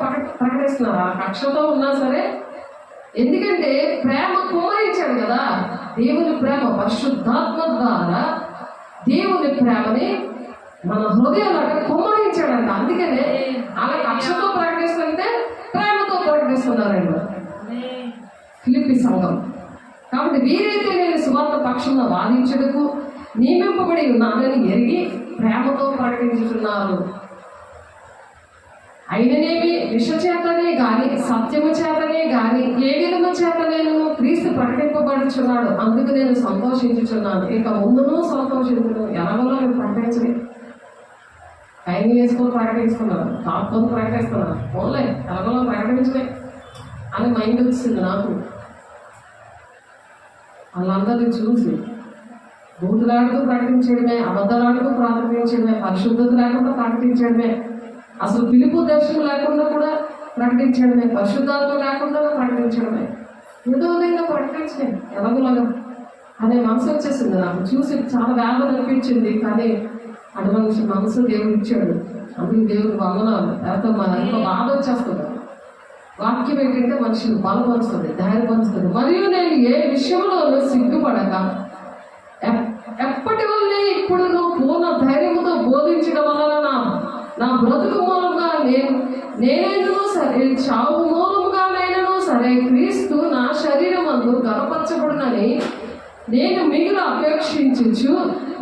ప్రకటిస్తున్నారు. ఆ కక్షతో ఉన్నా సరే, ఎందుకంటే ప్రేమ కుమ్మరించాడు కదా. దేవుని ప్రేమ పరిశుద్ధాత్మ ద్వారా దేవుని ప్రేమని మన హృదయాలకు కుమ్మరించాడంట. అందుకనే అలా కక్షతో ప్రకటిస్తుంటే ప్రేమతో ప్రకటిస్తున్నారండి ఫిలిప్పీ సంఘం. కాబట్టి వీరైతే నేను సువార్త పక్షంలో వాదించడకు నియమింపబడి ఉన్నానని ఎరిగి ప్రేమతో ప్రకటించుతున్నారు. అయిననేమి విషచేతనే గాని సత్యము చేతనే గాని ఏ విధము చేత నేను క్రీస్తు ప్రకటింపబడుచున్నాడు, అందుకు నేను సంతోషించుచున్నాను. ఇక ముందును సంతోషించును. ఎలాగోలో నేను ప్రకటించలే, టైం వేసుకొని ప్రకటిస్తున్నాను, తాపుకొని ప్రకటిస్తున్నాను, పోలే ఎలాగోలో ప్రకటించలే అని మైండ్ వచ్చింది నాకు. వాళ్ళందరినీ చూసి బూతులాడుతూ ప్రకటించడమే, అబద్ధాలాడుతూ ప్రకటించడమే, పరిశుద్ధత లేకుండా ప్రకటించడమే, అసలు పిలుపు దర్శనం లేకుండా కూడా ప్రకటించడమే, పరిశుద్ధాత్మ లేకుండా ప్రకటించడమే, ఏదో విధంగా ప్రకటించడం ఎలాగోలాగా అనే మనసు వచ్చేసింది నాకు. చూసి చాలా వేదన అనిపించింది. కానీ అటువంటి మనసు దేవుడు ఇచ్చాడు. అందుకు దేవుడు వందనాలు. ఎంతో బాధ వచ్చేస్తుంది. వాక్యం ఏంటంటే మనిషిని బలపరుస్తుంది, ధైర్యపరుస్తుంది. మరియు నేను ఏ విషయంలోనూ సిగ్గుపడక ఎప్పటి వల్లే ఇప్పుడు నువ్వు పూర్ణ ధైర్యంతో బోధించడం వలన నా బ్రతుకు మూలంగా నేనైనను సరే, చావు మూలముగా నేనను సరే, క్రీస్తు నా శరీరం అందు గర్వపరచబడునని నేను మిగులు అపేక్షించుచు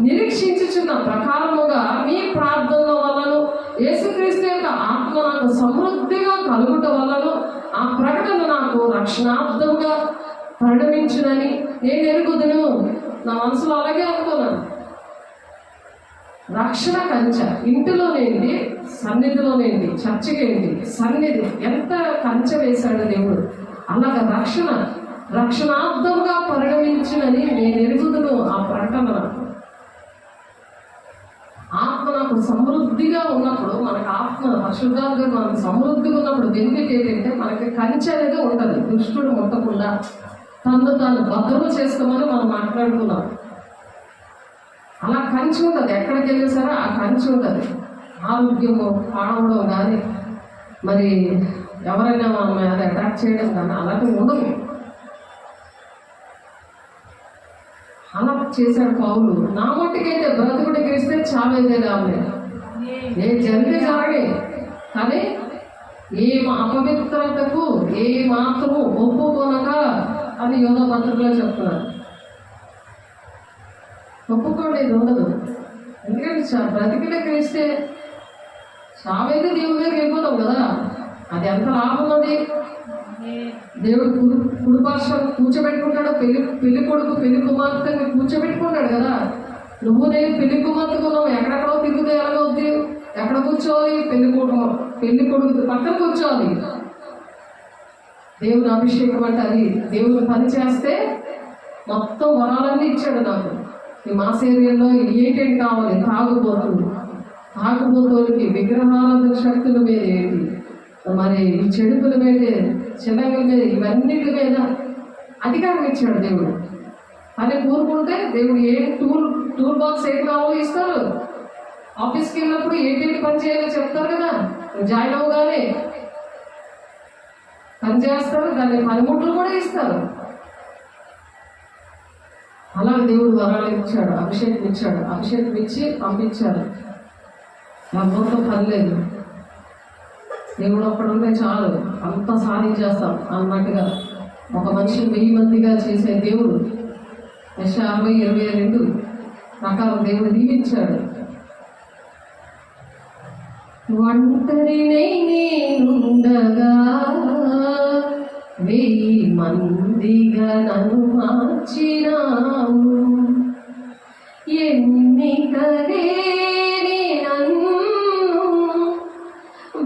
నిరీక్షించుచున్న ప్రకారముగా మీ ప్రార్థనల వలను యేసుక్రీస్తు యొక్క ఆత్మ నాకు సమృద్ధిగా కలుగుట వలను ఆ ప్రకటన నాకు రక్షణార్థంగా పరిణమించునని నేను ఎరుగుదును. నా మనసులో అలాగే అనుకున్నాను. రక్షణ కంచె ఇంటిలోనేంటి, సన్నిధిలోనేంటి, చర్చకేంటి, సన్నిధి ఎంత కంచె వేశాడు దేవుడు. అలాగా రక్షణార్థంగా పరిణమించునని నేను ఎరుగుదును. ఆ ప్రకటన ఆత్మ నాకు సమృద్ధిగా ఉన్నప్పుడు, మనకు ఆత్మ పరిశుద్ధాత్మ మనకు సమృద్ధిగా ఉన్నప్పుడు బెనిఫిట్ ఏంటంటే మనకి కంచె అనేది ఉంటుంది. దుష్టుడు ముట్టకుండా తను తాను భద్రము చేసుకోమని మనం మాట్లాడుకున్నాం. అలా కంచి ఉంటుంది. ఎక్కడికి వెళ్ళినా సరే ఆ కంచి ఉంటుంది. ఆరోగ్యము పాడవడం కానీ, మరి ఎవరైనా మనం అది అటాక్ చేయడం కానీ అలాంటివి ఉండదు. అలా చేశాడు పౌలు. నా మట్టుకైతే బ్రతుకుడు క్రీస్తే చావేదే రావే, ఏ జరిగితే జరగే, కానీ ఏ అపవిత్రతకు ఏ మాత్రము ఒప్పుకోనక అని యోధ పత్రికలో చెప్తున్నారు. ఒప్పుకోలేదు ఉండదు. ఎందుకంటే బ్రతికిన క్రీస్తే చావైతే దేవుడి దగ్గర వెళ్ళిపోతాం కదా. అది ఎంత లాభం. అది దేవుడు కుడిపార్శ్వం కూర్చోబెట్టుకుంటాడు. పెళ్లి కొడుకు పెళ్లి కుమార్తెని కూర్చోబెట్టుకుంటాడు కదా. నువ్వు నేను పెళ్లి కుమార్తెకున్నావు, ఎక్కడెక్కడో తిరుగుతే ఎలాగవుద్ది, ఎక్కడ కూర్చోవాలి, పెళ్లి కొడుకు పక్కన కూర్చోవాలి. దేవుని అభిషేకం అంటే అది. దేవుని పని చేస్తే మొత్తం వరాలన్నీ ఇచ్చాడు నాకు. ఈ మాస్ ఏరియాలో ఏంటేంటి కావాలి, తాగుబోతులకి విగ్రహాల శక్తుల మీద ఏంటి, మరి ఈ చెడుపుల మీద, చిన్నగల మీద, ఇవన్నిటి మీద అధికారం ఇచ్చాడు దేవుడు. అని కోరుకుంటే దేవుడు ఏ టూల్ బాక్స్ ఏం కావాలో ఇస్తారు. ఆఫీస్కి వెళ్ళినప్పుడు ఏంటి పని చేయాలో చెప్తారు కదా. జాయిన్ అవగానే పని చేస్తారు, దాన్ని పనిముట్లు కూడా ఇస్తారు. అలా దేవుడు వరాలు ఇచ్చాడు, అభిషేకం ఇచ్చాడు. అభిషేకం ఇచ్చి పంపించారు. ఎవరితో పని లేదు, దేవుడు ఒక్కడుంటే చాలు, అంతా సాధించేస్తాం అన్నట్టుగా ఒక మనిషిని 1000 మందిగా చేసే దేవుడు. యెషయా 60:22 ప్రకారం దేవుడు దీవించాడు. ఒంటరినై నేనుండగా 1000 మందిగా నన్ను మార్చినావు, ఎన్నికలే నన్ను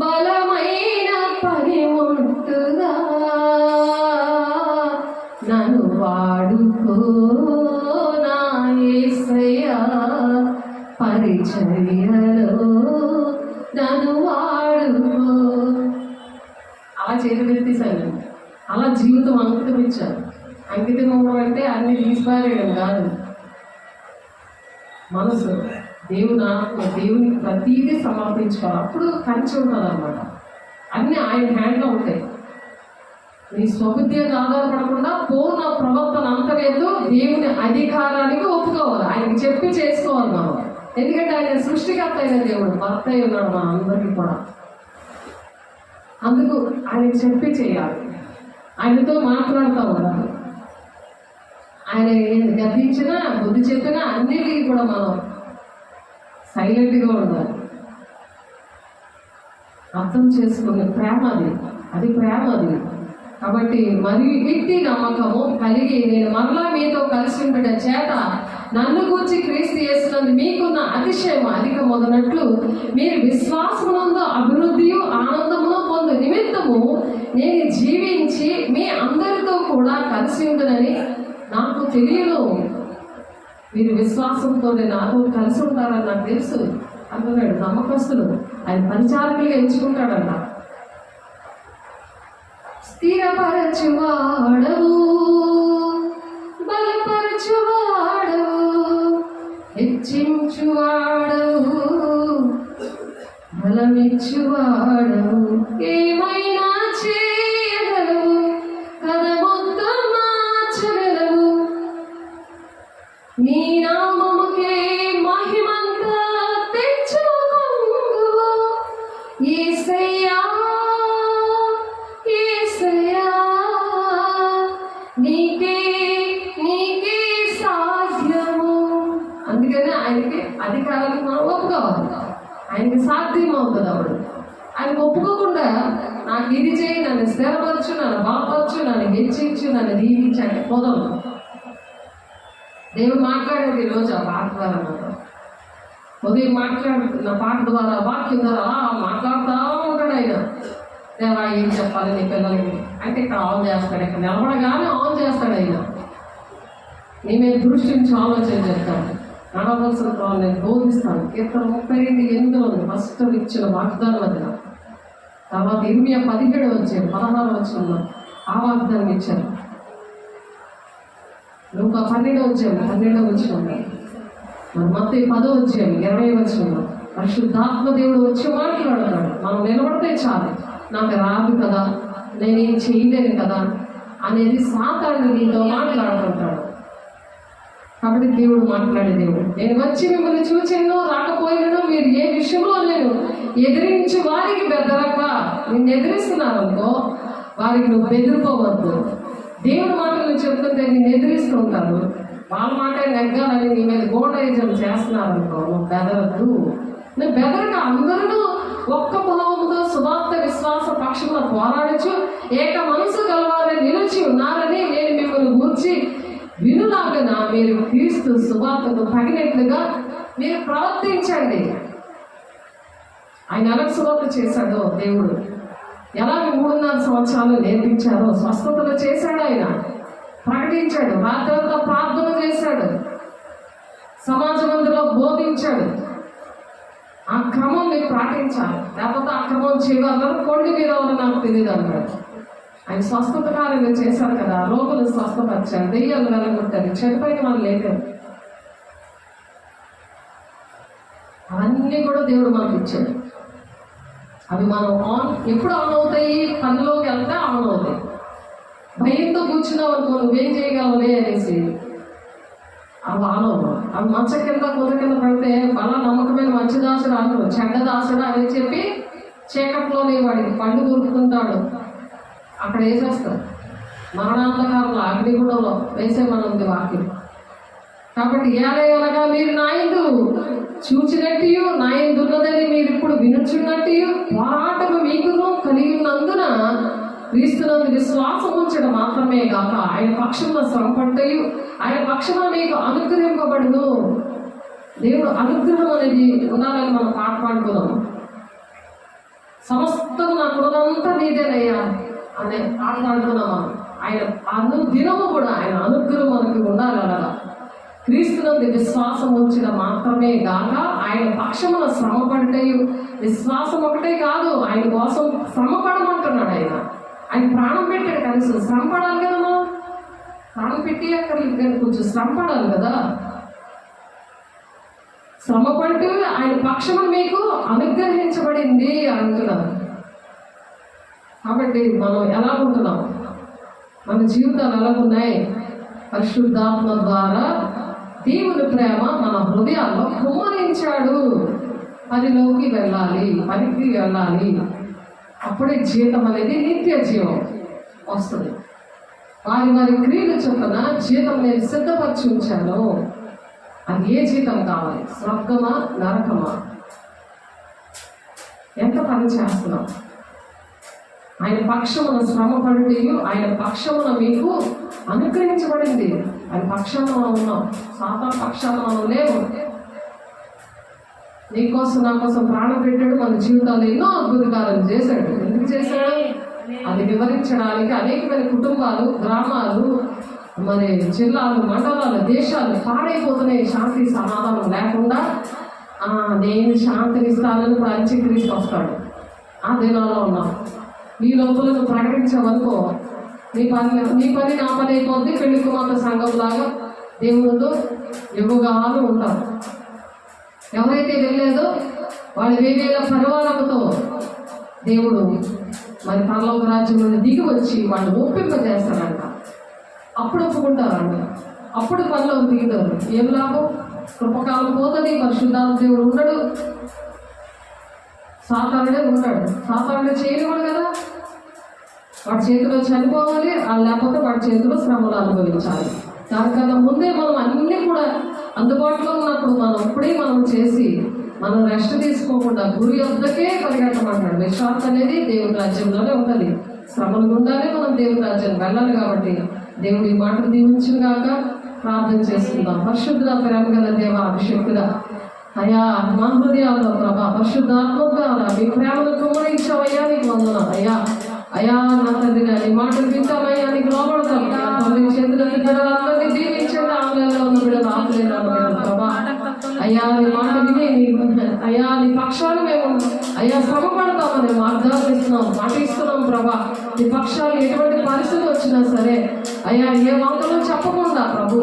బలమైన పనిముట్టుగా నన్ను వాడుకో నా యేసయ్యా, పరిచర్యలో నన్ను వాడుకో. అలా చేతులెత్తేసాను. అలా జీవితం అంకితం ఇచ్చాను. అంకితం ఇవ్వడం అంటే అన్ని తీసిపారేయడం కాదు. మనసు దేవుని ఆత్మ దేవునికి ప్రతీదీ సమర్పించుకోవాలి. అప్పుడు కంచి ఉంటుంది అన్నమాట. అన్నీ ఆయన హ్యాండ్లో ఉంటాయి. నీ స్వబుద్ధి ఆధారపడకుండా పూర్ణ ప్రవర్తన అంతలేదు దేవుని అధికారానికి ఒప్పుకోవాలి. ఆయనకి చెప్పి చేసుకోవాలి మనం. ఎందుకంటే ఆయన సృష్టికర్త అయిన దేవుడు, భర్త అయి ఉన్నాడు మన అందరికీ కూడా. అందుకు ఆయనకి చెప్పి చేయాలి. ఆయనతో మాట్లాడుతూ ఉండాలి. ఆయన గద్దించినా బుద్ధి చెప్పినా అన్నిటికీ కూడా మనం సైలెంట్గా ఉండాలి. అర్థం చేసుకునే ప్రేమ అది ప్రేమ అది. కాబట్టి మరియు ఇట్టి నమ్మకము కలిగి నేను మరలా మీతో కలిసి ఉండడం చేత నన్ను గూర్చి క్రీస్తు యేసునందు మీకున్న అతిశయం అధికమొదనట్లు మీరు విశ్వాసమునందు అభివృద్ధియు ఆనందమును పొందు నిమిత్తము నేను జీవించి మీ అందరితో కూడా కలిసి ఉందని నాకు తెలియదు. మీరు విశ్వాసంతోనే నాతో కలిసి ఉంటారని నాకు తెలుసు అంటున్నాడు. నమ్మకస్తులు ఆయన పరిచారకులుగా ఎంచుకుంటాడంట. స్థిరపరచువాడవు, బలపరచువాడవు, హెచ్చించువాడవు, బలమిచ్చువాడవు, ఏమైనా చేయగలవు, కథ మొత్తం మార్చగలవు. నీ నామముకే మహిమంతా తెచ్చుకొందువు. యేసయ్యా నీకే సాధ్యము. అందుకనే ఆయనకి అధికారానికి మనం ఒప్పుకోవాలి. ఆయనకి సాధ్యం అవుతుంది. అప్పుడు ఆయన ఒప్పుకోకుండా నాకు ఇది చేయి, నన్ను స్థిరపరచు, నన్ను బలపరచు, నన్ను హెచ్చించు, నన్ను దీవించు అంటే పోదాం. దేవుడు మాట్లాడేది ఈరోజు ఆ పాట ద్వారా. ఉదయం మాట్లాడుతున్న పాట ద్వారా, వాక్యం ద్వారా అలా మాట్లాడుతూ ఉంటాడు ఆయన. దేవా ఏం చెప్పాలి నీ పిల్లలకి అంటే ఇక్కడ ఆన్ చేస్తాడు. ఇక్కడ నిలబడగానే ఆన్ చేస్తాడు ఆయన. నీ మీద దృష్టి నుంచి ఆలోచన చేస్తాను. నడవలసిన నేను బోధిస్తాను. కీర్తన 32:8 ఫస్ట్ ఇచ్చిన వాగ్దానం అది. తర్వాత 17 వచ్చాడు, 16 వచ్చిన ఆ వాగ్దానం ఇచ్చారు. ఇంకా 12 వచ్చాము, 12 వచ్చిన మరి మత్తయి 10 వచ్చాము, 20 వచ్చిన పరిశుద్ధాత్మ దేవుడు వచ్చి మాట్లాడుతాడు. మనం నిలబడితే చాలు. నాకు రాదు కదా, నేనేం చేయలేను కదా అనేది సాతాను నీతో మాట్లాడుతుంటాడు. కాబట్టి దేవుడు మాట్లాడే దేవుడు. నేను వచ్చి మిమ్మల్ని చూచాను రాకపోయినాను, మీరు ఏ విషయంలో నేను ఎదిరించి వారికి బెదరక, నిన్ను ఎదిరిస్తున్నారనుకో వారికి నువ్వు బెదిరిపోవద్దు. దేవుడి మాటలు చెప్తుంటే నిన్ను ఎదిరిస్తూ ఉంటారు. వాళ్ళ మాట నెగ్గాలని నీ మీద గోడైజం చేస్తున్నారనుకో నువ్వు బెదరద్దు. నువ్వు బెదరక అందరూ ఒక్క భావంతో సువార్త విశ్వాస పక్షంలో పోరాడచ్చు, ఏక మనసు గలవారని నిలిచి ఉన్నారని నేను మిమ్మల్ని గూర్చి వినులాగన మీరు క్రీస్తు సువార్తకు తగినట్లుగా మీరు ప్రవర్తించండి. ఆయన ఎలా సువార్త చేశాడో దేవుడు, ఎలా 3.5 సంవత్సరాలు నేర్పించారో స్వస్థతలు చేశాడు. ఆయన ప్రకటించాడు, రాత్రంతా ప్రార్థన చేశాడు, సమాజ మందిలో బోధించాడు. ఆ క్రమం మీరు పాటించాలి, లేకపోతే ఆ క్రమం చేయాలని కొండి మీరు ఎవరు నాకు తెలియదు అన్నాడు. ఆయన స్వస్థత కార్యాలు చేశారు కదా, రోగులు స్వస్థపరిచారు, దెయ్యాలు వెళ్ళగొట్టారు, చెడిపోయిన వాళ్ళు లేదు. అవన్నీ కూడా దేవుడు మనకు ఇచ్చాడు. అవి మనం ఎప్పుడు ఆన్ అవుతాయి? పనిలోకి వెళ్తే ఆన్ అవుతాయి. భయంతో కూర్చున్నావు అనుకో నువ్వేం చేయగలవలే అనేసి అవి ఆన్ అవ్వవు. అవి మంచ కింద కుద కింద పడితే బల నమ్మకమైన మంచి దాసుడు అంటారు, చెడ్డ దాసుడు అని చెప్పి చీకట్లోనే వాడికి పండు దొరుకుతుంటాడు, అక్కడ వేసేస్తాడు. మరణాంతకాలంలో అగ్నిగుండంలో వేసేమనుంది వాక్యం. కాబట్టి ఏలగా మీరు నాయందు చూచినట్టు నాయందున్నదని మీరు ఇప్పుడు వినుచున్నట్టు పోరాటము మీకును కలిగి ఉన్నందున క్రీస్తునందు విశ్వాసం ఉంచడం మాత్రమే కాక ఆయన పక్షంలో శ్రమపడ్డయు ఆయన పక్షంలో మీకు అనుగ్రహింపబడును. దేవుడు అనుగ్రహం అనేది ఉండాలని మనం పాట పాడుకున్నాం. సమస్తం నా కులంతా నీదేనయ్యా అనే పాట పాడుకున్నాం. ఆయన దినము కూడా ఆయన అనుగ్రహం మనకి ఉండాలి. అలాగా క్రీస్తునందు విశ్వాసం ఉంచిన మాత్రమే గాక ఆయన పక్షమున శ్రమపడ్డయు. విశ్వాసం ఒకటే కాదు, ఆయన కోసం శ్రమపడమంటున్నాడు. ఆయన ఆయన ప్రాణం పెట్టాడు, కనీసం శ్రమ పడాలి కదా. మనం ప్రాణం పెట్టి అక్కడ కొంచెం శ్రమ పడాలి కదా. శ్రమ పడుతూ ఆయన పక్షము మీకు అనుగ్రహించబడింది అంటున్నారు. కాబట్టి మనం ఎలా ఉంటున్నాం, మన జీవితాలు ఎలా ఉన్నాయి? పరిశుద్ధాత్మ ద్వారా దేవుని ప్రేమ మన హృదయాల్లో కుమ్మరించాడు. పనిలోకి వెళ్ళాలి, పనికి వెళ్ళాలి. అప్పుడే జీతం అనేది నిత్య జీవం వస్తుంది. వారి వారి క్రియలు చొప్పున జీతం నేను సిద్ధపరిచి ఉంచాను. అది ఏ జీతం కావాలి? స్వర్గమా, నరకమా? ఎంత పని చేస్తున్నాం? ఆయన పక్షమున శ్రమ పడి ఆయన పక్షమున మీకు అనుగ్రహించబడింది. ఆయన పక్షాన మనం ఉన్నాం, సాతాను పక్షాన మనం లేవు. నీకోసం నా కోసం ప్రాణం పెట్టాడు. మన జీవితాలు ఎన్నో అద్భుతాలను చేశాడు. ఎందుకు చేశాడు? అది వివరించడానికి. అనేకమైన కుటుంబాలు, గ్రామాలు, మరి జిల్లాలు, మండలాలు, దేశాలు పాడైపోతున్నాయి శాంతి సమాధానం లేకుండా. నేను శాంతినిస్తానని అంత్యక్రీస్తు వస్తాడు. ఆ దినాల్లో ఉన్నాం. ఈ లోపల నువ్వు ప్రకటించావనుకో, నీ పని నా పని అయిపోద్ది. పెళ్లి కుమార్తె సంఘంలాగా దేవుడితో యువగాలు ఉంటారు. ఎవరైతే వెళ్ళలేదో వాళ్ళ వేవేల పరివారంతో దేవుడు మరి పరలోక రాజ్యంలో దిగి వచ్చి వాళ్ళు ఒప్పింపజేస్తారంట. అప్పుడు ఒప్పుకుంటారంట. అప్పుడు పనిలోకి దిగుతారు. ఏం లాభం? కృపకాలం పోతుంది. పరిశుద్ధాత్మ దేవుడు ఉండడు, సాతానుడే ఉంటాడు. సాతానుడే చేయనివాడు కదా. వాడి చేతిలో చనిపోవాలి, లేకపోతే వాడి చేతిలో శ్రమలు అనుభవించాలి. దానికన్నా ముందే మనం అన్నీ కూడా అందుబాటులో ఉన్నప్పుడు మనం ఇప్పుడే మనం చేసి మనం రెస్ట్ తీసుకోకుండా గురి వద్దకే పరిగెట్టమంటాడు. విశ్వాసం అనేది దేవుని రాజ్యంలోనే ఉంటుంది. శ్రమలు గుండానే మనం దేవుని రాజ్యాన్ని వెళ్ళాలి. కాబట్టి దేవుడి మాటలు దీవించిన గాక ప్రార్థన చేసుకుందాం. పరిశుద్ధ ప్రేమ గల దేవ, అభిషేకుడా, అయ్యా మా హృదయాల్లో ప్రభా పరిశుద్ధాత్మ ద్వారా మీ ప్రేమను కుమ్మరించావయ్యా, నీకు వందనాలు అయ్యా. అయ్యా నా తండ్రి, నీ మాటలు వింటామయ్యా, నీకు లోపడతాం. తండ్రి చేతులకి బిడ్డలందరినీ దీవించండి. ఆంగ్లంలో ఉన్న బిడ్డలు, ఆంగ్లంలో ఉన్న బిడ్డలు ప్రభా అయ్యా, నీ మాట విని అయ్యా నీ పక్షాలు మేము అయ్యా శ్రమ పడతామని మార్గాలు మాటిస్తున్నాం ప్రభా. నీ పక్షాలు ఎటువంటి పరిస్థితి వచ్చినా సరే అయ్యా, ఏ వంకలు చెప్పకుండా ప్రభు,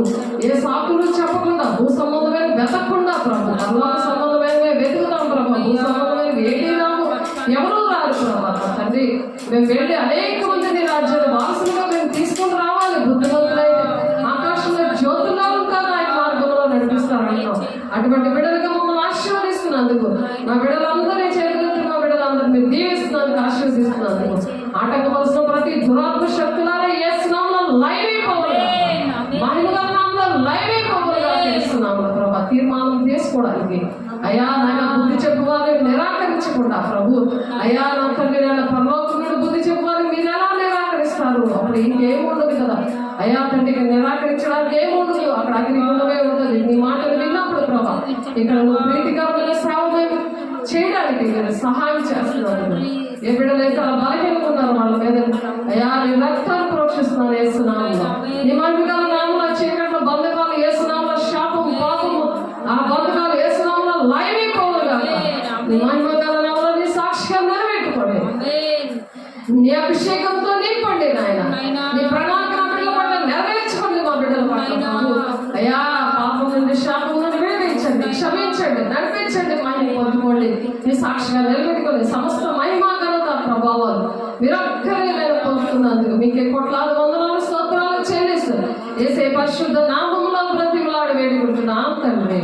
ఏ సాకులు చెప్పకుండా, భూ సంబంధమైన వెతకకుండా ప్రభు, పరలోక సంబంధమైన వెతుకుతాం ప్రభా. భూ సంబంధమైన వేటినాము ఎవరూ రారు ప్రభా. తండ్రి మేము వెళ్ళి అనేక మందిని రాజ్యాన్ని వారసులుగా మేము తీసుకొని రావాలి. బుద్ధిమంతులై ఆకాశంలో జ్యోతుల్లో ఉంటారు, ఆయన మార్గంలో నడిపిస్తారంటాం. అటువంటి బిడ్డలుగా మమ్మల్ని ఆశీర్వదిస్తున్నందుకు, మా బిడ్డలందరినీ చేతులెత్తి మా బిడ్డలందరినీ మీరు దీవిస్తున్నందుకు, ఆశీర్వదిస్తున్నందుకు, ఆటంకపరుస్తున్న ప్రతి దురాత్మ శక్తులారా యేసు నామములో లైవ్ అయిపోవాలి. మహిమగా నామములో లైవ్ అయిపోవాలిగా చేస్తున్నాము ప్రభా. తీర్మానం చేసుకోవడానికి అయ్యా నాయన బుద్ధి చెప్పువారిని నిరాకరించకుండా ప్రభు అయ్యా నా తండ్రి, నేను పరలోకముడు బుద్ధి చెప్పువారిని మీరు ఎలా నిరాకరిస్తారు? అప్పుడు ఇంకేం ఉండదు కదా అయ్యా తండ్రికి నిరాకరించడానికి ఏముండదు. అక్కడ అగ్నిగుండమే ఉంటుంది. నీ మాటలు విన్నప్పుడు ప్రభా ఇక్కడ నువ్వు ప్రీతికరమైన సేవ మేము చేయడానికి మీరు సహాయం చేస్తున్నారు. ఏ బిడ్డలైతే అలా బలహీనకున్నారు వాళ్ళ మీద అయ్యా నీ రక్తాన్ని ప్రోక్షిస్తున్నాను యేసునామములో. నీ మహిమగల నామములో చీకట్లో బంధకాలు యేసునామములో, శాపము పాపము ఆ బంధకాలు యేసునామములో లైవ్ అయిపోవుగా. నీ మహిమగల నామములో నీ సాక్షిగా నెరవేర్చుకోండి. నీ అభిషేకంతో నింపండి నాయన. నీ ప్రణాళిక బిడ్డల పట్ల నెరవేర్చుకోండి. మా బిడ్డల పట్ల అయ్యా పాపం నుండి, శాపం నుండి విడిపించండి, క్షమించండి, నడిపించండి. మహిమ పొందుకోండి. నీ సాక్షిగా నిలబెట్టుకోండి. సమస్త మహిమా ఘనత ప్రభావాలు మీరొక్కరే పొందుతున్నందుకు మీకే కోట్లాది వందనాలు స్తోత్రాలు చెల్లిస్తారు. యేసే పరిశుద్ధ నామములో బ్రతిమలాడి వేడుకుంటున్నాం తండ్రి.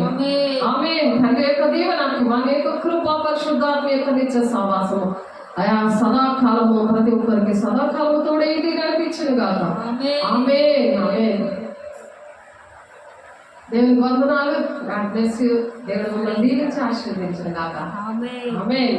ఆమేన్. తండ్రి యొక్క దీవెన, మన యొక్క కృప, పరిశుద్ధాత్మ యొక్క నిత్య సహవాసము అయా సదాకాలము ప్రతి ఒక్కరికి సదాకాలము తోడే ఇంటి నడిపించును గాక. ఆమేన్. ఆమేన్. దేవుని వందనాలు. God bless you. దేవుడు మిమ్మల్ని దీవించి ఆశీర్వదించును గాక. ఆమేన్.